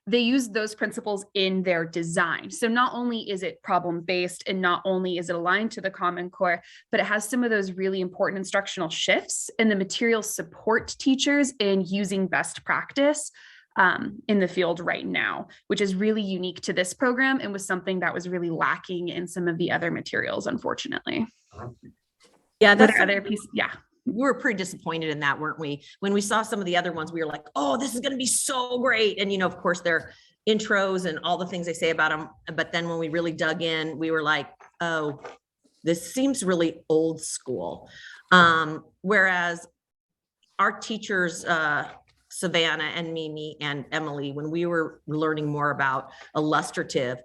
they use those principles in their design. So not only is it problem-based and not only is it aligned to the Common Core, but it has some of those really important instructional shifts and the materials support teachers in using best practice in the field right now, which is really unique to this program and was something that was really lacking in some of the other materials, unfortunately. Yeah, that's other piece. Yeah. we were pretty disappointed in that, weren't we? When we saw some of the other ones, we were like, oh, this is going to be so great. And, you know, of course, their intros and all the things they say about them. But then when we really dug in, we were like, oh, this seems really old school. Whereas our teachers, Savannah and Mimi and Emily, when we were learning more about illustrative,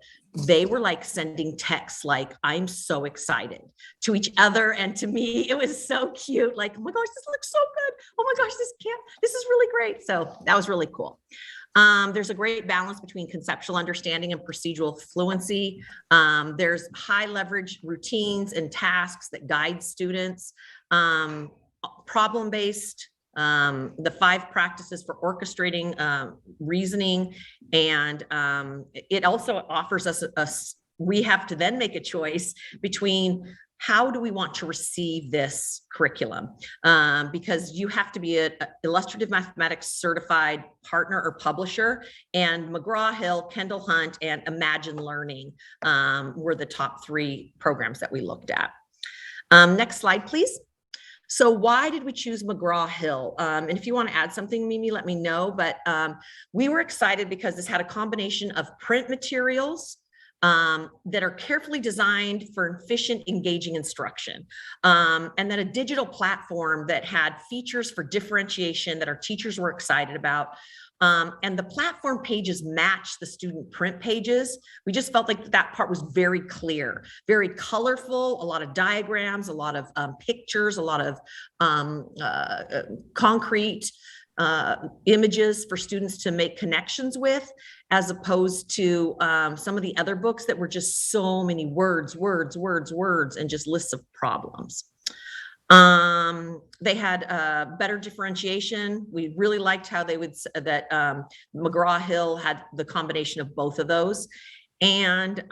they were like sending texts like, I'm so excited, to each other and to me. It was so cute. Like, oh my gosh, this looks so good. Oh my gosh, this is really great. So that was really cool. There's a great balance between conceptual understanding and procedural fluency. There's high leverage routines and tasks that guide students, problem-based, the 5 practices for orchestrating reasoning. And it also offers us we have to then make a choice between how do we want to receive this curriculum? Because you have to be an Illustrative Mathematics certified partner or publisher, and McGraw-Hill, Kendall Hunt, and Imagine Learning were the top 3 programs that we looked at. Next slide, please. So why did we choose McGraw-Hill? And if you want to add something, Mimi, let me know. But we were excited because this had a combination of print materials that are carefully designed for efficient, engaging instruction. And then a digital platform that had features for differentiation that our teachers were excited about. And the platform pages match the student print pages. We just felt like that part was very clear, very colorful, a lot of diagrams, a lot of pictures, a lot of concrete images for students to make connections with, as opposed to some of the other books that were just so many words, and just lists of problems. They had better differentiation. We really liked how they would, that McGraw-Hill had the combination of both of those, and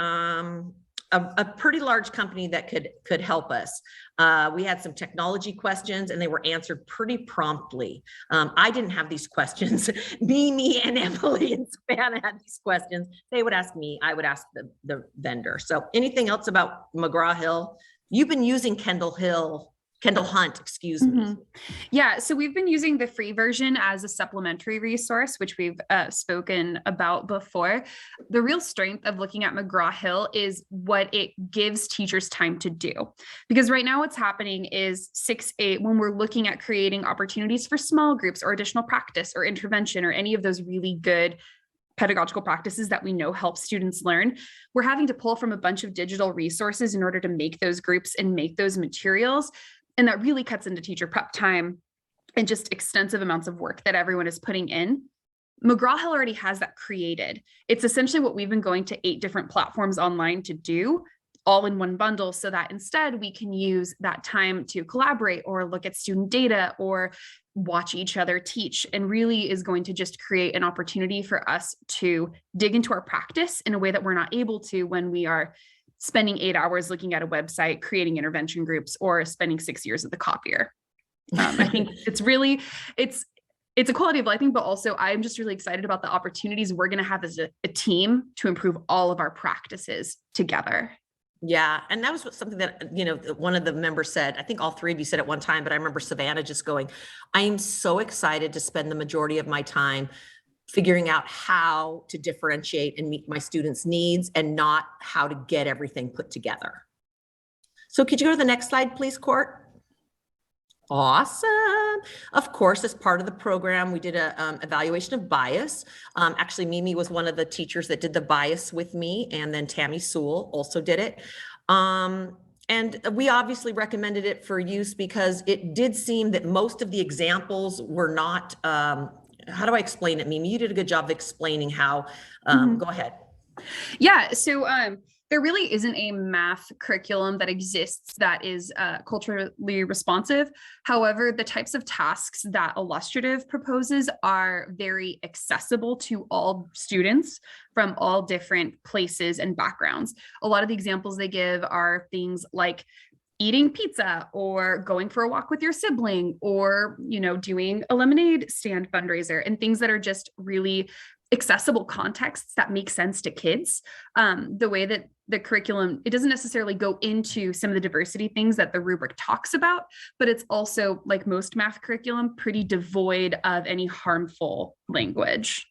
a pretty large company that could help us. We had some technology questions and they were answered pretty promptly. I didn't have these questions. Mimi and Emily and Savannah had these questions. They would ask me, I would ask the vendor. So anything else about McGraw-Hill? You've been using Kendall Hunt, excuse me. Mm-hmm. Yeah, so we've been using the free version as a supplementary resource, which we've spoken about before. The real strength of looking at McGraw-Hill is what it gives teachers time to do. Because right now what's happening is 6-8, when we're looking at creating opportunities for small groups or additional practice or intervention or any of those really good pedagogical practices that we know help students learn, we're having to pull from a bunch of digital resources in order to make those groups and make those materials. And that really cuts into teacher prep time and just extensive amounts of work that everyone is putting in. McGraw-Hill already has that created. It's essentially what we've been going to 8 different platforms online to do, all in one bundle, so that instead we can use that time to collaborate or look at student data or watch each other teach, and really is going to just create an opportunity for us to dig into our practice in a way that we're not able to when we are spending 8 hours looking at a website, creating intervention groups, or spending 6 years at the copier. I think it's a quality of life thing, but also I'm just really excited about the opportunities we're going to have as a team to improve all of our practices together. Yeah. And that was something that, you know, one of the members said, I think all 3 of you said at one time, but I remember Savannah just going, I am so excited to spend the majority of my time figuring out how to differentiate and meet my students' needs and not how to get everything put together. So could you go to the next slide, please, Court? Awesome. Of course, as part of the program, we did a evaluation of bias. Actually, Mimi was one of the teachers that did the bias with me, and then Tammy Sewell also did it. And we obviously recommended it for use because it did seem that most of the examples were not, how do I explain it, Mimi? You did a good job of explaining how, go ahead. Yeah, so there really isn't a math curriculum that exists that is culturally responsive. However, the types of tasks that Illustrative proposes are very accessible to all students from all different places and backgrounds. A lot of the examples they give are things like eating pizza or going for a walk with your sibling or, you know, doing a lemonade stand fundraiser, and things that are just really accessible contexts that make sense to kids. The way that the curriculum, it doesn't necessarily go into some of the diversity things that the rubric talks about, but it's also, like most math curriculum, pretty devoid of any harmful language.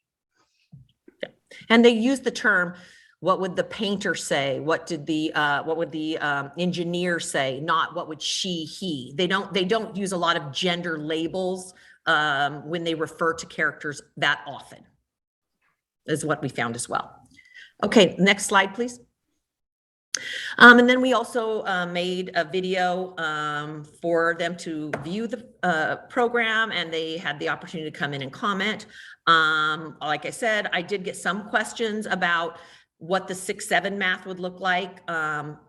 And they use the term, what would the painter say? What would the engineer say? Not what would she, he. They don't use a lot of gender labels when they refer to characters that often, is what we found as well. Okay, next slide, please. And then we also made a video for them to view the program, and they had the opportunity to come in and comment. Like I said, I did get some questions about what the 6-7 math would look like.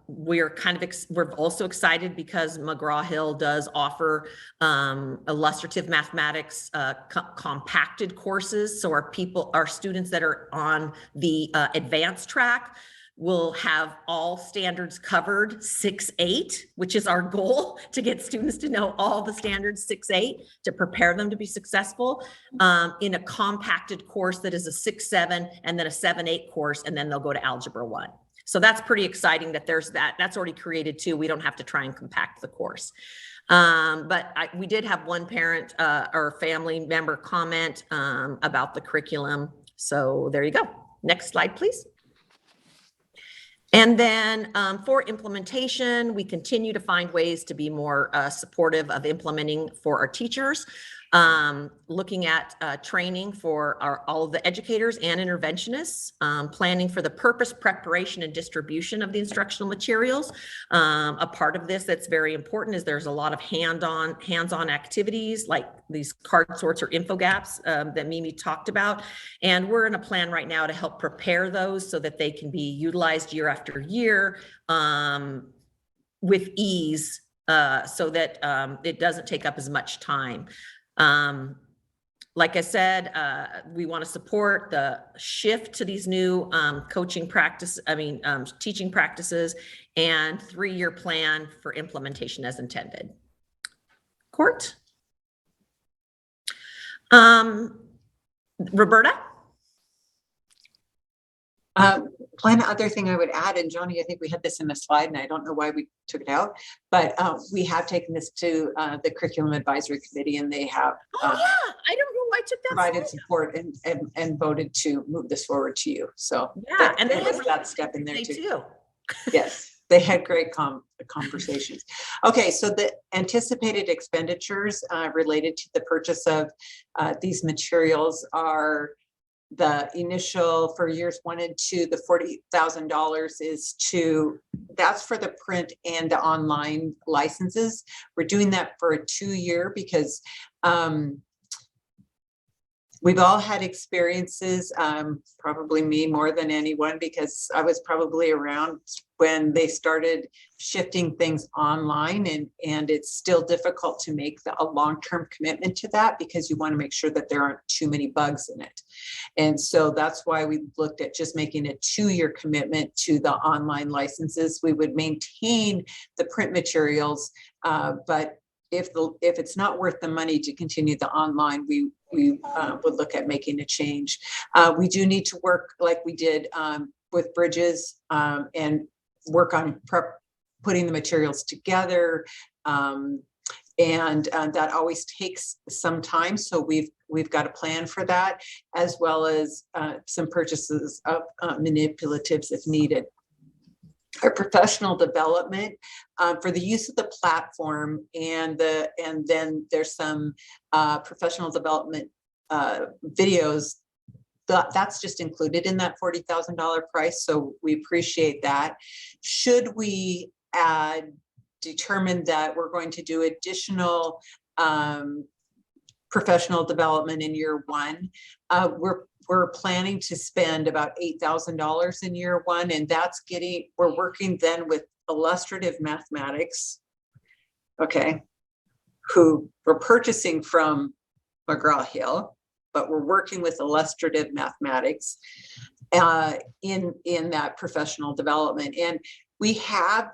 We're also excited because McGraw-Hill does offer illustrative mathematics compacted courses. So our students that are on the advanced track will have all standards covered 6-8, which is our goal, to get students to know all the standards 6-8 to prepare them to be successful in a compacted course that is a 6-7 and then a 7-8 course, and then they'll go to Algebra 1. So that's pretty exciting that there's that. That's already created too. We don't have to try and compact the course. But we did have one parent or family member comment about the curriculum. So there you go. Next slide, please. And then for implementation, we continue to find ways to be more supportive of implementing for our teachers, looking at training for all of the educators and interventionists, planning for the purpose, preparation, and distribution of the instructional materials. A part of this that's very important is there's a lot of hands-on activities like these card sorts or infogaps that Mimi talked about. And we're in a plan right now to help prepare those so that they can be utilized year after year with ease so that it doesn't take up as much time. Like I said, we want to support the shift to these new teaching practices and 3-year plan for implementation as intended. Court? Roberta? One other thing I would add, and Johnny, I think we had this in the slide and I don't know why we took it out, but we have taken this to the Curriculum Advisory Committee, and they have I don't know why I took that provided support and voted to move this forward to you. So yeah, and they was had that step in there too. Yes, they had great conversations. Okay, so the anticipated expenditures related to the purchase of these materials are the initial for years 1 and 2, the $40,000 that's for the print and the online licenses. We're doing that for a 2-year because we've all had experiences, probably me more than anyone, because I was probably around when they started shifting things online, and it's still difficult to make a long-term commitment to that because you want to make sure that there aren't too many bugs in it. And so that's why we looked at just making a 2-year commitment to the online licenses. We would maintain the print materials, but if it's not worth the money to continue the online, we would look at making a change. We do need to work like we did with Bridges and work on putting the materials together. And that always takes some time. So we've got a plan for that, as well as some purchases of manipulatives if needed. Our professional development for the use of the platform, and then there's some professional development videos that's just included in that $40,000 price. So we appreciate that. Should we determine that we're going to do additional professional development in year 1, we're planning to spend about $8,000 in year 1, and we're working then with Illustrative Mathematics, okay, who we're purchasing from McGraw-Hill, but we're working with Illustrative Mathematics in that professional development. And we have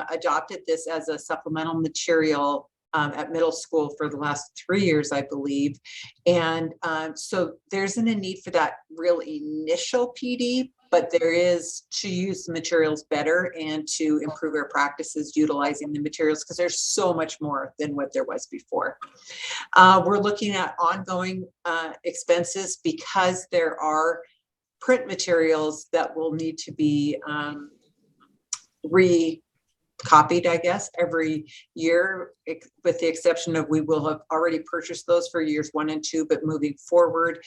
adopted this as a supplemental material at middle school for the last 3 years, I believe. And so there isn't a need for that real initial PD, but there is to use the materials better and to improve our practices utilizing the materials, because there's so much more than what there was before. We're looking at ongoing expenses because there are print materials that will need to be recopied, I guess, every year, with the exception of we will have already purchased those for years 1 and 2, but moving forward,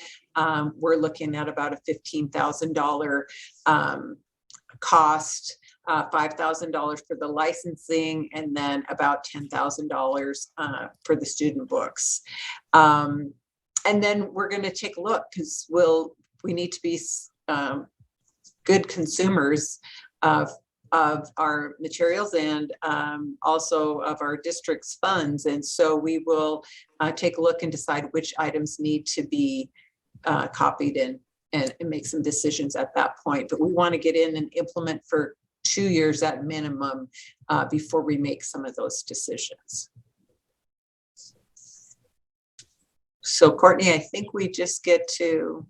we're looking at about a $15,000 cost, $5,000 for the licensing, and then about $10,000 for the student books. And then we're going to take a look, because we need to be good consumers of our materials and also of our district's funds. And so we will take a look and decide which items need to be copied and make some decisions at that point. But we want to get in and implement for 2 years at minimum before we make some of those decisions. So Courtney, I think we just get to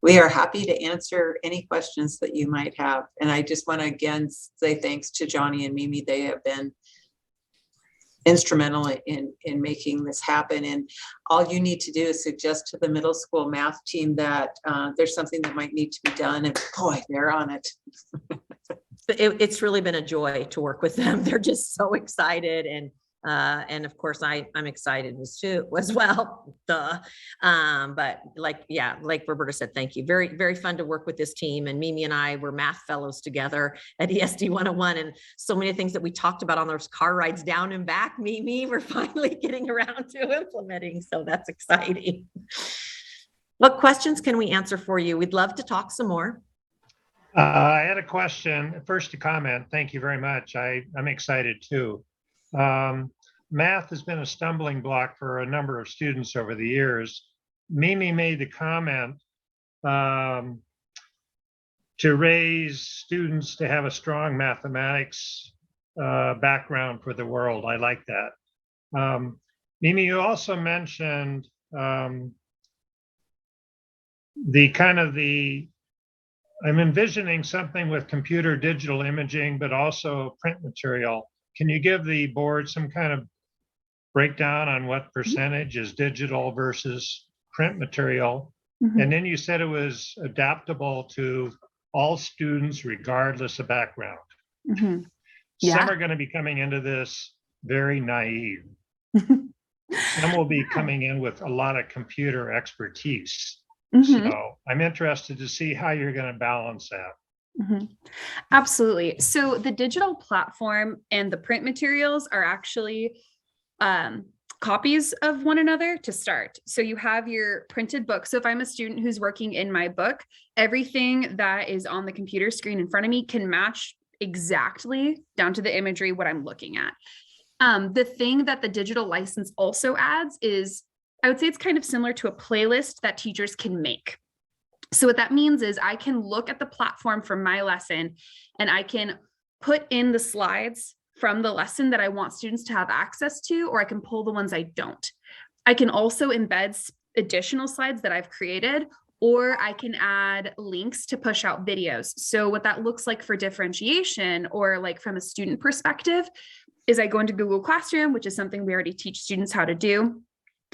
We are happy to answer any questions that you might have. And I just want to again say thanks to Johnny and Mimi. They have been instrumental in making this happen. And all you need to do is suggest to the middle school math team that there's something that might need to be done. And boy, they're on it. It's really been a joy to work with them. They're just so excited, and of course I'm excited as well. Duh. But like Roberta said, thank you. Very, very fun to work with this team. And Mimi and I were math fellows together at ESD 101, and so many things that we talked about on those car rides down and back, Mimi, we're finally getting around to implementing. So that's exciting. What questions can we answer for you? We'd love to talk some more. I had a question. First, a comment. Thank you very much. I'm excited too. Math has been a stumbling block for a number of students over the years. Mimi made the comment to raise students to have a strong mathematics background for the world. I like that. Mimi, you also mentioned I'm envisioning something with computer digital imaging, but also print material. Can you give the board some kind of breakdown on what percentage is digital versus print material? Mm-hmm. And then you said it was adaptable to all students regardless of background. Mm-hmm. Yeah. Some are going to be coming into this very naive. Some will be coming in with a lot of computer expertise. Mm-hmm. So I'm interested to see how you're going to balance that. Mm-hmm. Absolutely. So the digital platform and the print materials are actually copies of one another to start. So you have your printed book. So if I'm a student who's working in my book, everything that is on the computer screen in front of me can match exactly down to the imagery what I'm looking at. The thing that the digital license also adds is, I would say it's kind of similar to a playlist that teachers can make. So what that means is I can look at the platform for my lesson and I can put in the slides from the lesson that I want students to have access to, or I can pull the ones I don't. I can also embed additional slides that I've created, or I can add links to push out videos. So what that looks like for differentiation, or like from a student perspective, is I go into Google Classroom, which is something we already teach students how to do.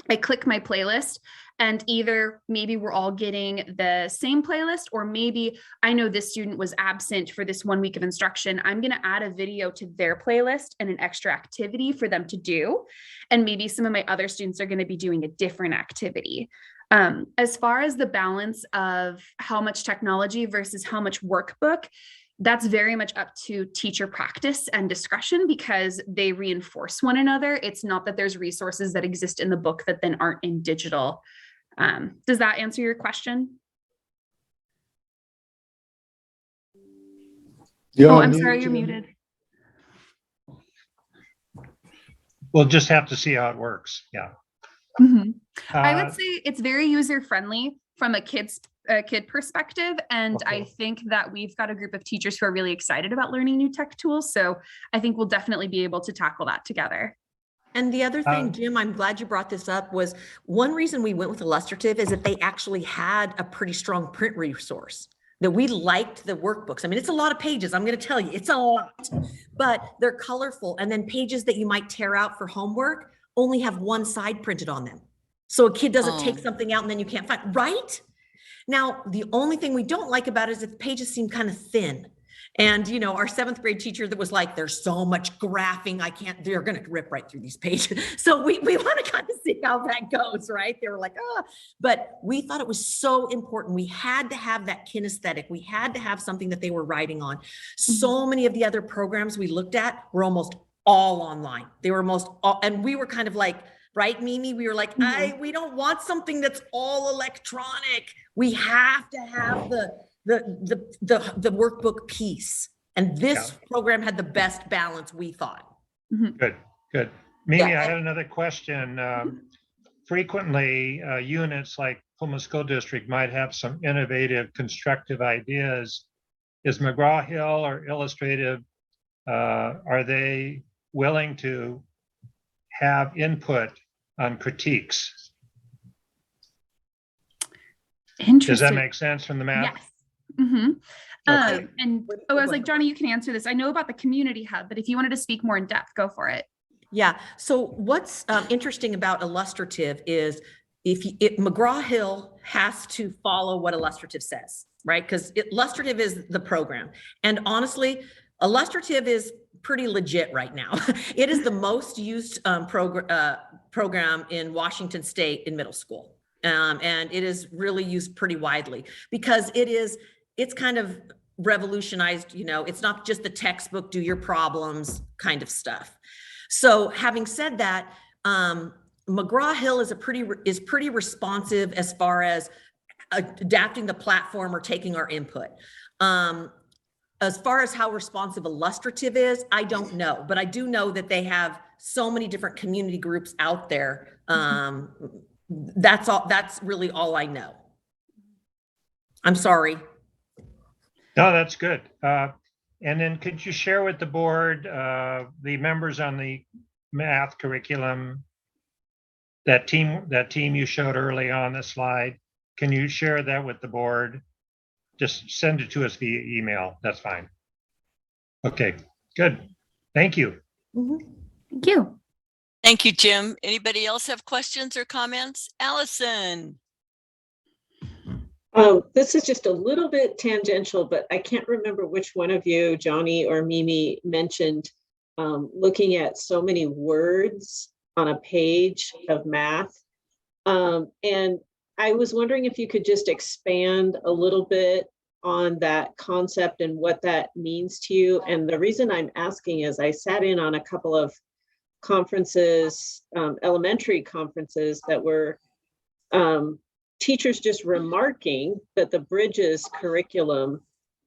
I click my playlist, and either maybe we're all getting the same playlist, or maybe I know this student was absent for this 1 week of instruction. I'm going to add a video to their playlist and an extra activity for them to do. And maybe some of my other students are going to be doing a different activity. As far as the balance of how much technology versus how much workbook, that's very much up to teacher practice and discretion, because they reinforce one another. It's not that there's resources that exist in the book that then aren't in digital. Does that answer your question? I'm sorry, you're muted. We'll just have to see how it works. Yeah. Mm-hmm. I would say it's very user-friendly from a kid's a kid perspective. And I think that we've got a group of teachers who are really excited about learning new tech tools. So I think we'll definitely be able to tackle that together. And the other thing, Jim, I'm glad you brought this up, was one reason we went with Illustrative is that they actually had a pretty strong print resource, that we liked the workbooks. I mean, it's a lot of pages. I'm going to tell you, it's a lot, but they're colorful. And then pages that you might tear out for homework only have one side printed on them. So a kid doesn't take something out and then you can't find, right? Now, the only thing we don't like about it is that the pages seem kind of thin. And, you know, our 7th grade teacher that was like, there's so much graphing, they're going to rip right through these pages. So we want to kind of see how that goes, right? They were like, but we thought it was so important. We had to have that kinesthetic. We had to have something that they were writing on. So many of the other programs we looked at were almost all online. They were almost all, and we were kind of like, right, Mimi? We were like, we don't want something that's all electronic. We have to have the workbook piece. And this program had the best balance, we thought. Good. Mimi, I had another question. Frequently, units like Pullman School District might have some innovative, constructive ideas. Is McGraw-Hill or Illustrative, are they willing to have input on critiques? Interesting. Does that make sense from the math? Yes. Mm-hmm. Okay. And I was like, Johnny, you can answer this. I know about the community hub, but if you wanted to speak more in depth, go for it. Yeah. So what's interesting about Illustrative is if McGraw-Hill has to follow what Illustrative says, right? Because Illustrative is the program. And honestly, Illustrative is pretty legit right now. It is the most used program in Washington State in middle school. And it is really used pretty widely because it's kind of revolutionized, you know, it's not just the textbook, do your problems kind of stuff. So having said that, McGraw-Hill is pretty responsive as far as adapting the platform or taking our input. As far as how responsive Illustrative is, I don't know, but I do know that they have so many different community groups out there. That's really all I know. I'm sorry. No, that's good. And then could you share with the board, the members on the math curriculum, that team you showed early on the slide, can you share that with the board? Just send it to us via email. That's fine. Okay, good. Thank you. Thank you. Thank you, Jim. Anybody else have questions or comments? Allison. This is just a little bit tangential, but I can't remember which one of you, Johnny or Mimi, mentioned looking at so many words on a page of math. And I was wondering if you could just expand a little bit on that concept and what that means to you. And the reason I'm asking is I sat in on a couple of conferences, elementary conferences that were teachers just remarking that the Bridges curriculum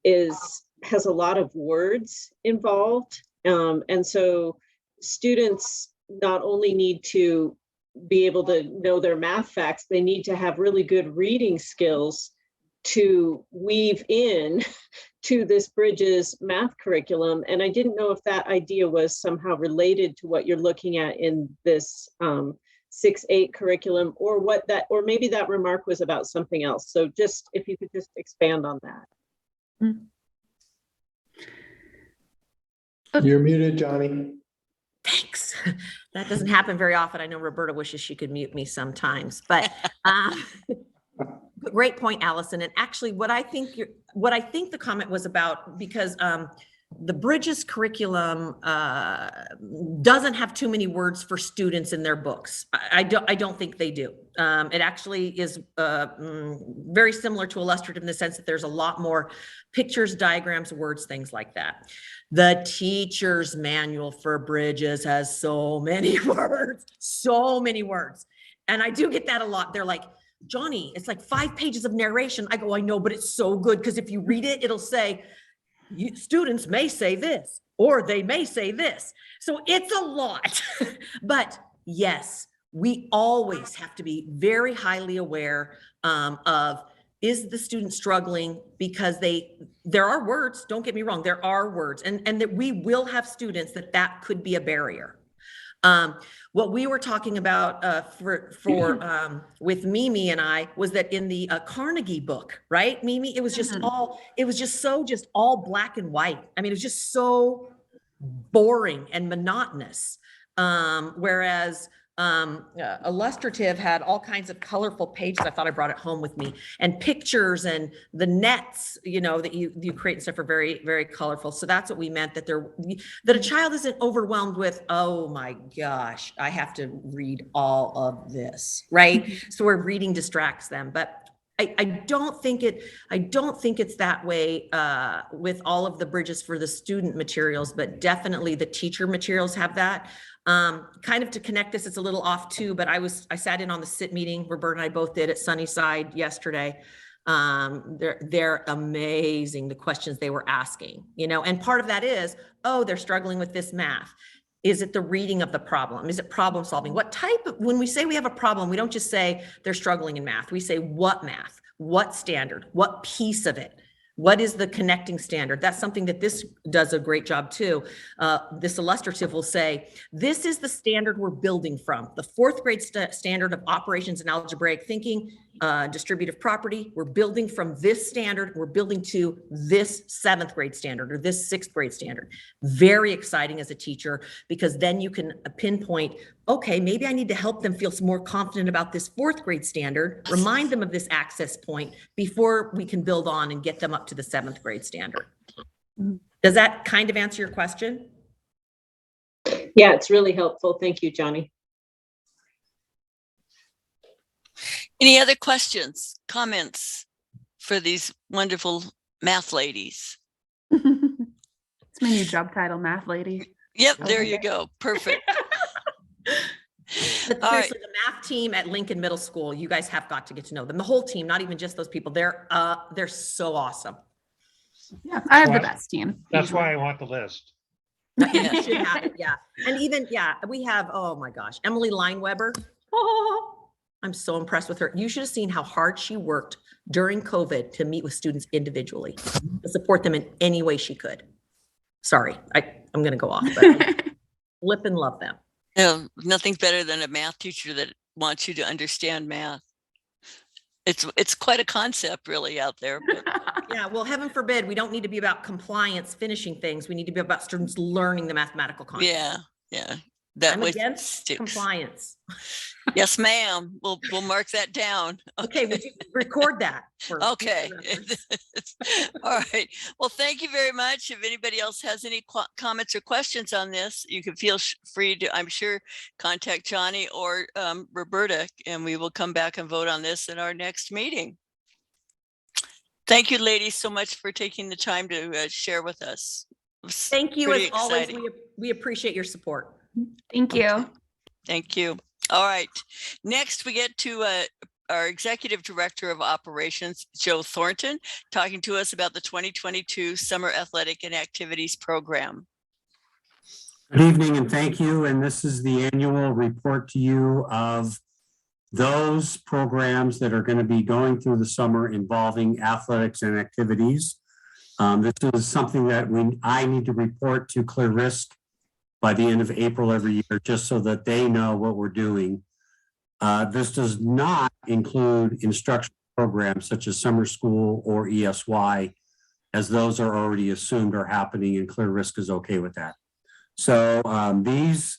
has a lot of words involved. And so students not only need to be able to know their math facts, they need to have really good reading skills to weave in to this Bridges math curriculum. And I didn't know if that idea was somehow related to what you're looking at in this 6-8 curriculum, or maybe that remark was about something else. So just if you could just expand on that. You're muted, Johnny. Thanks. That doesn't happen very often. I know Roberta wishes she could mute me sometimes, but great point, Allison. And actually what I think the comment was about, because the Bridges curriculum doesn't have too many words for students in their books. I don't think they do. It actually is very similar to Illustrative in the sense that there's a lot more pictures, diagrams, words, things like that. The teacher's manual for Bridges has so many words, And I do get that a lot. They're like, Johnny, it's like 5 pages of narration. I go, I know, but it's so good because if you read it, it'll say, students may say this, or they may say this. So it's a lot. But yes, we always have to be very highly aware of is the student struggling because there are words, don't get me wrong, there are words, and that we will have students that could be a barrier. What we were talking about with Mimi and I was that in the Carnegie book, right, Mimi, it was just all black and white. I mean, it was just so boring and monotonous. Whereas Illustrative had all kinds of colorful pages. I thought I brought it home with me, and pictures, and the nets, that you create and stuff are very, very colorful. So that's what we meant, that a child isn't overwhelmed with, oh my gosh, I have to read all of this, right? So where reading distracts them. But I don't think it's that way with all of the bridges for the student materials, but definitely the teacher materials have that. Kind of to connect this, it's a little off too, but I sat in on the SIT meeting, Roberta and I both did at Sunnyside yesterday. They're amazing, the questions they were asking, and part of that is, oh, they're struggling with this math. Is it the reading of the problem? Is it problem solving? When we say we have a problem, we don't just say they're struggling in math. We say what math, what standard, what piece of it? What is the connecting standard? That's something that this does a great job too. This illustrative will say, this is the standard we're building from. The fourth grade standard of operations and algebraic thinking, distributive property. We're building from this standard. We're building to this 7th grade standard or this 6th grade standard. Very exciting as a teacher, because then you can pinpoint, okay, maybe I need to help them feel more confident about this 4th grade standard, remind them of this access point before we can build on and get them up to the 7th grade standard. Does that kind of answer your question? Yeah, it's really helpful. Thank you, Johnny. Any other questions, comments for these wonderful math ladies? It's my new job title, math lady. Yep, there you go. Perfect. But seriously, the math team at Lincoln Middle School, you guys have got to get to know them. The whole team, not even just those people. They're so awesome. Yeah, I have the best team. That's why I want the list. You should have it, yeah. And even, we have, oh my gosh, Emily Lineweber. Oh, I'm so impressed with her. You should have seen how hard she worked during COVID to meet with students individually, to support them in any way she could. Sorry, I'm going to go off, but I flip and love them. Nothing's better than a math teacher that wants you to understand math. It's quite a concept really out there. But. Yeah, well, heaven forbid, we don't need to be about compliance, finishing things. We need to be about students learning the mathematical concepts. Yeah. I'm against compliance. Yes, ma'am. We'll mark that down. Okay, would you record that? Okay. All right. Well, thank you very much. If anybody else has any comments or questions on this, you can feel free to, I'm sure, contact Johnny or Roberta, and we will come back and vote on this in our next meeting. Thank you, ladies, so much for taking the time to share with us. Thank you, as always. We appreciate your support. Thank you. Okay. Thank you. All right. Next, we get to our Executive Director of Operations, Joe Thornton, talking to us about the 2022 Summer Athletic and Activities Program. Good evening and thank you. And this is the annual report to you of those programs that are going to be going through the summer involving athletics and activities. This is something that I need to report to Clear Risk by the end of April every year, just so that they know what we're doing. This does not include instructional programs such as summer school or ESY, as those are already assumed are happening and Clear Risk is okay with that. So these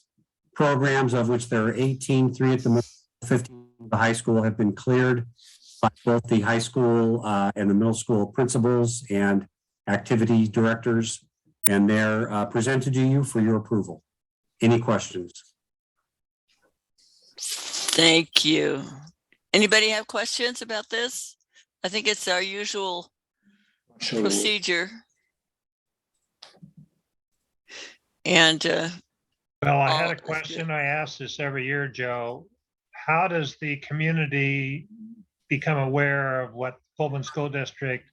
programs, of which there are 18, 3 at the middle, 15 at the high school, have been cleared by both the high school and the middle school principals and activity directors, and they're presented to you for your approval. Any questions? Thank you. Anybody have questions about this? I think it's our usual procedure. And well, I had a question. I ask this every year, Joe. How does the community become aware of what Pullman School District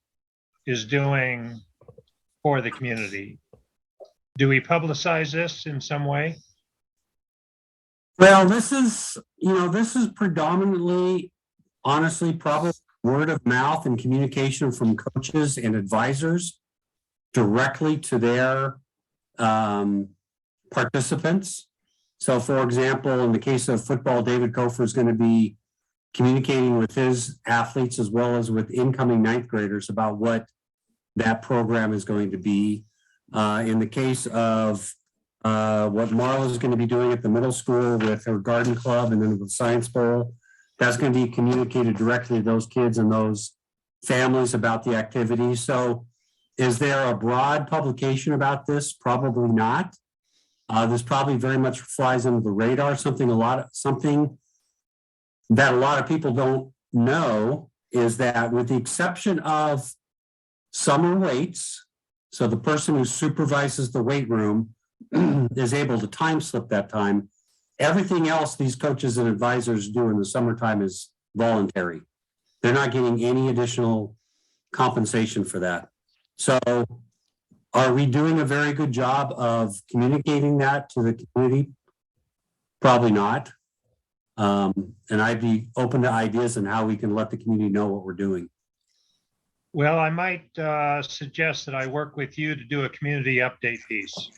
is doing for the community? Do we publicize this in some way? Well, this is predominantly, honestly, probably word of mouth and communication from coaches and advisors directly to their participants. So for example, in the case of football, David Kofer is going to be communicating with his athletes as well as with incoming ninth graders about what that program is going to be. In the case of what Marla is going to be doing at the middle school with her garden club and then with Science Bowl, that's going to be communicated directly to those kids and those families about the activity. So is there a broad publication about this? Probably not. This probably very much flies under the radar. Something that a lot of people don't know is that with the exception of summer weights, so the person who supervises the weight room is able to time slip that time. Everything else these coaches and advisors do in the summertime is voluntary. They're not getting any additional compensation for that. So are we doing a very good job of communicating that to the community? Probably not. And I'd be open to ideas on how we can let the community know what we're doing. Well, I might suggest that I work with you to do a community update piece.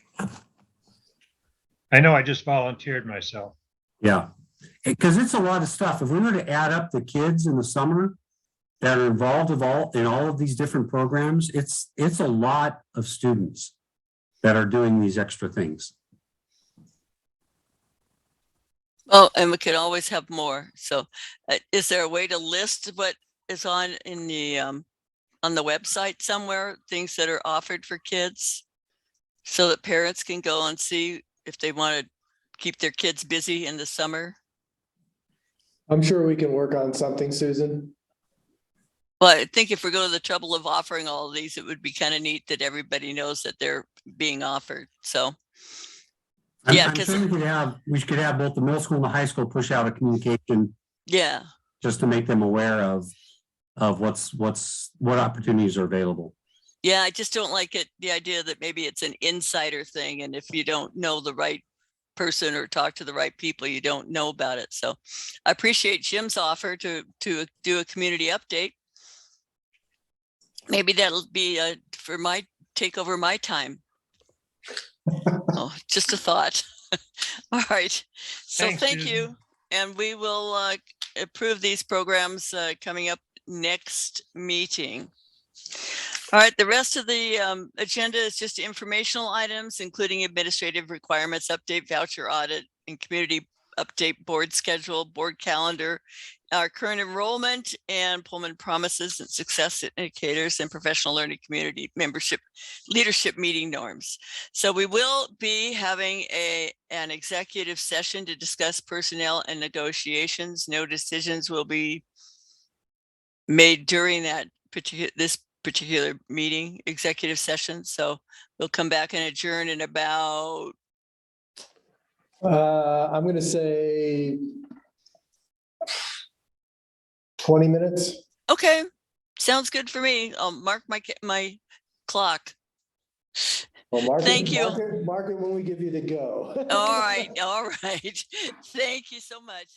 I know I just volunteered myself. Yeah, because it's a lot of stuff. If we were to add up the kids in the summer that are involved in all of these different programs, it's a lot of students that are doing these extra things. Well, and we could always have more. So is there a way to list what is on the website somewhere, things that are offered for kids so that parents can go and see if they want to keep their kids busy in the summer? I'm sure we can work on something, Susan. Well, I think if we go to the trouble of offering all of these, it would be kind of neat that everybody knows that they're being offered. So yeah, I'm sure we could have both the middle school and the high school push out a communication. Yeah. Just to make them aware of what opportunities are available. Yeah, I just don't like the idea that maybe it's an insider thing. And if you don't know the right person or talk to the right people, you don't know about it. So I appreciate Jim's offer to do a community update. Maybe that'll be for my take over my time. Oh, just a thought. All right. So Thanks, thank Susan. you. And we will approve these programs coming up next meeting. All right. The rest of the agenda is just informational items, including administrative requirements, update, voucher audit, and community update, board schedule, board calendar, our current enrollment, and Pullman promises and success indicators, and professional learning community membership leadership meeting norms. So we will be having an executive session to discuss personnel and negotiations. No decisions will be made during this particular meeting, executive session. So we'll come back and adjourn in about I'm going to say 20 minutes. Okay, sounds good for me. I'll mark my clock. Well, Thank you. Mark it when we give you the go. All right. Thank you so much.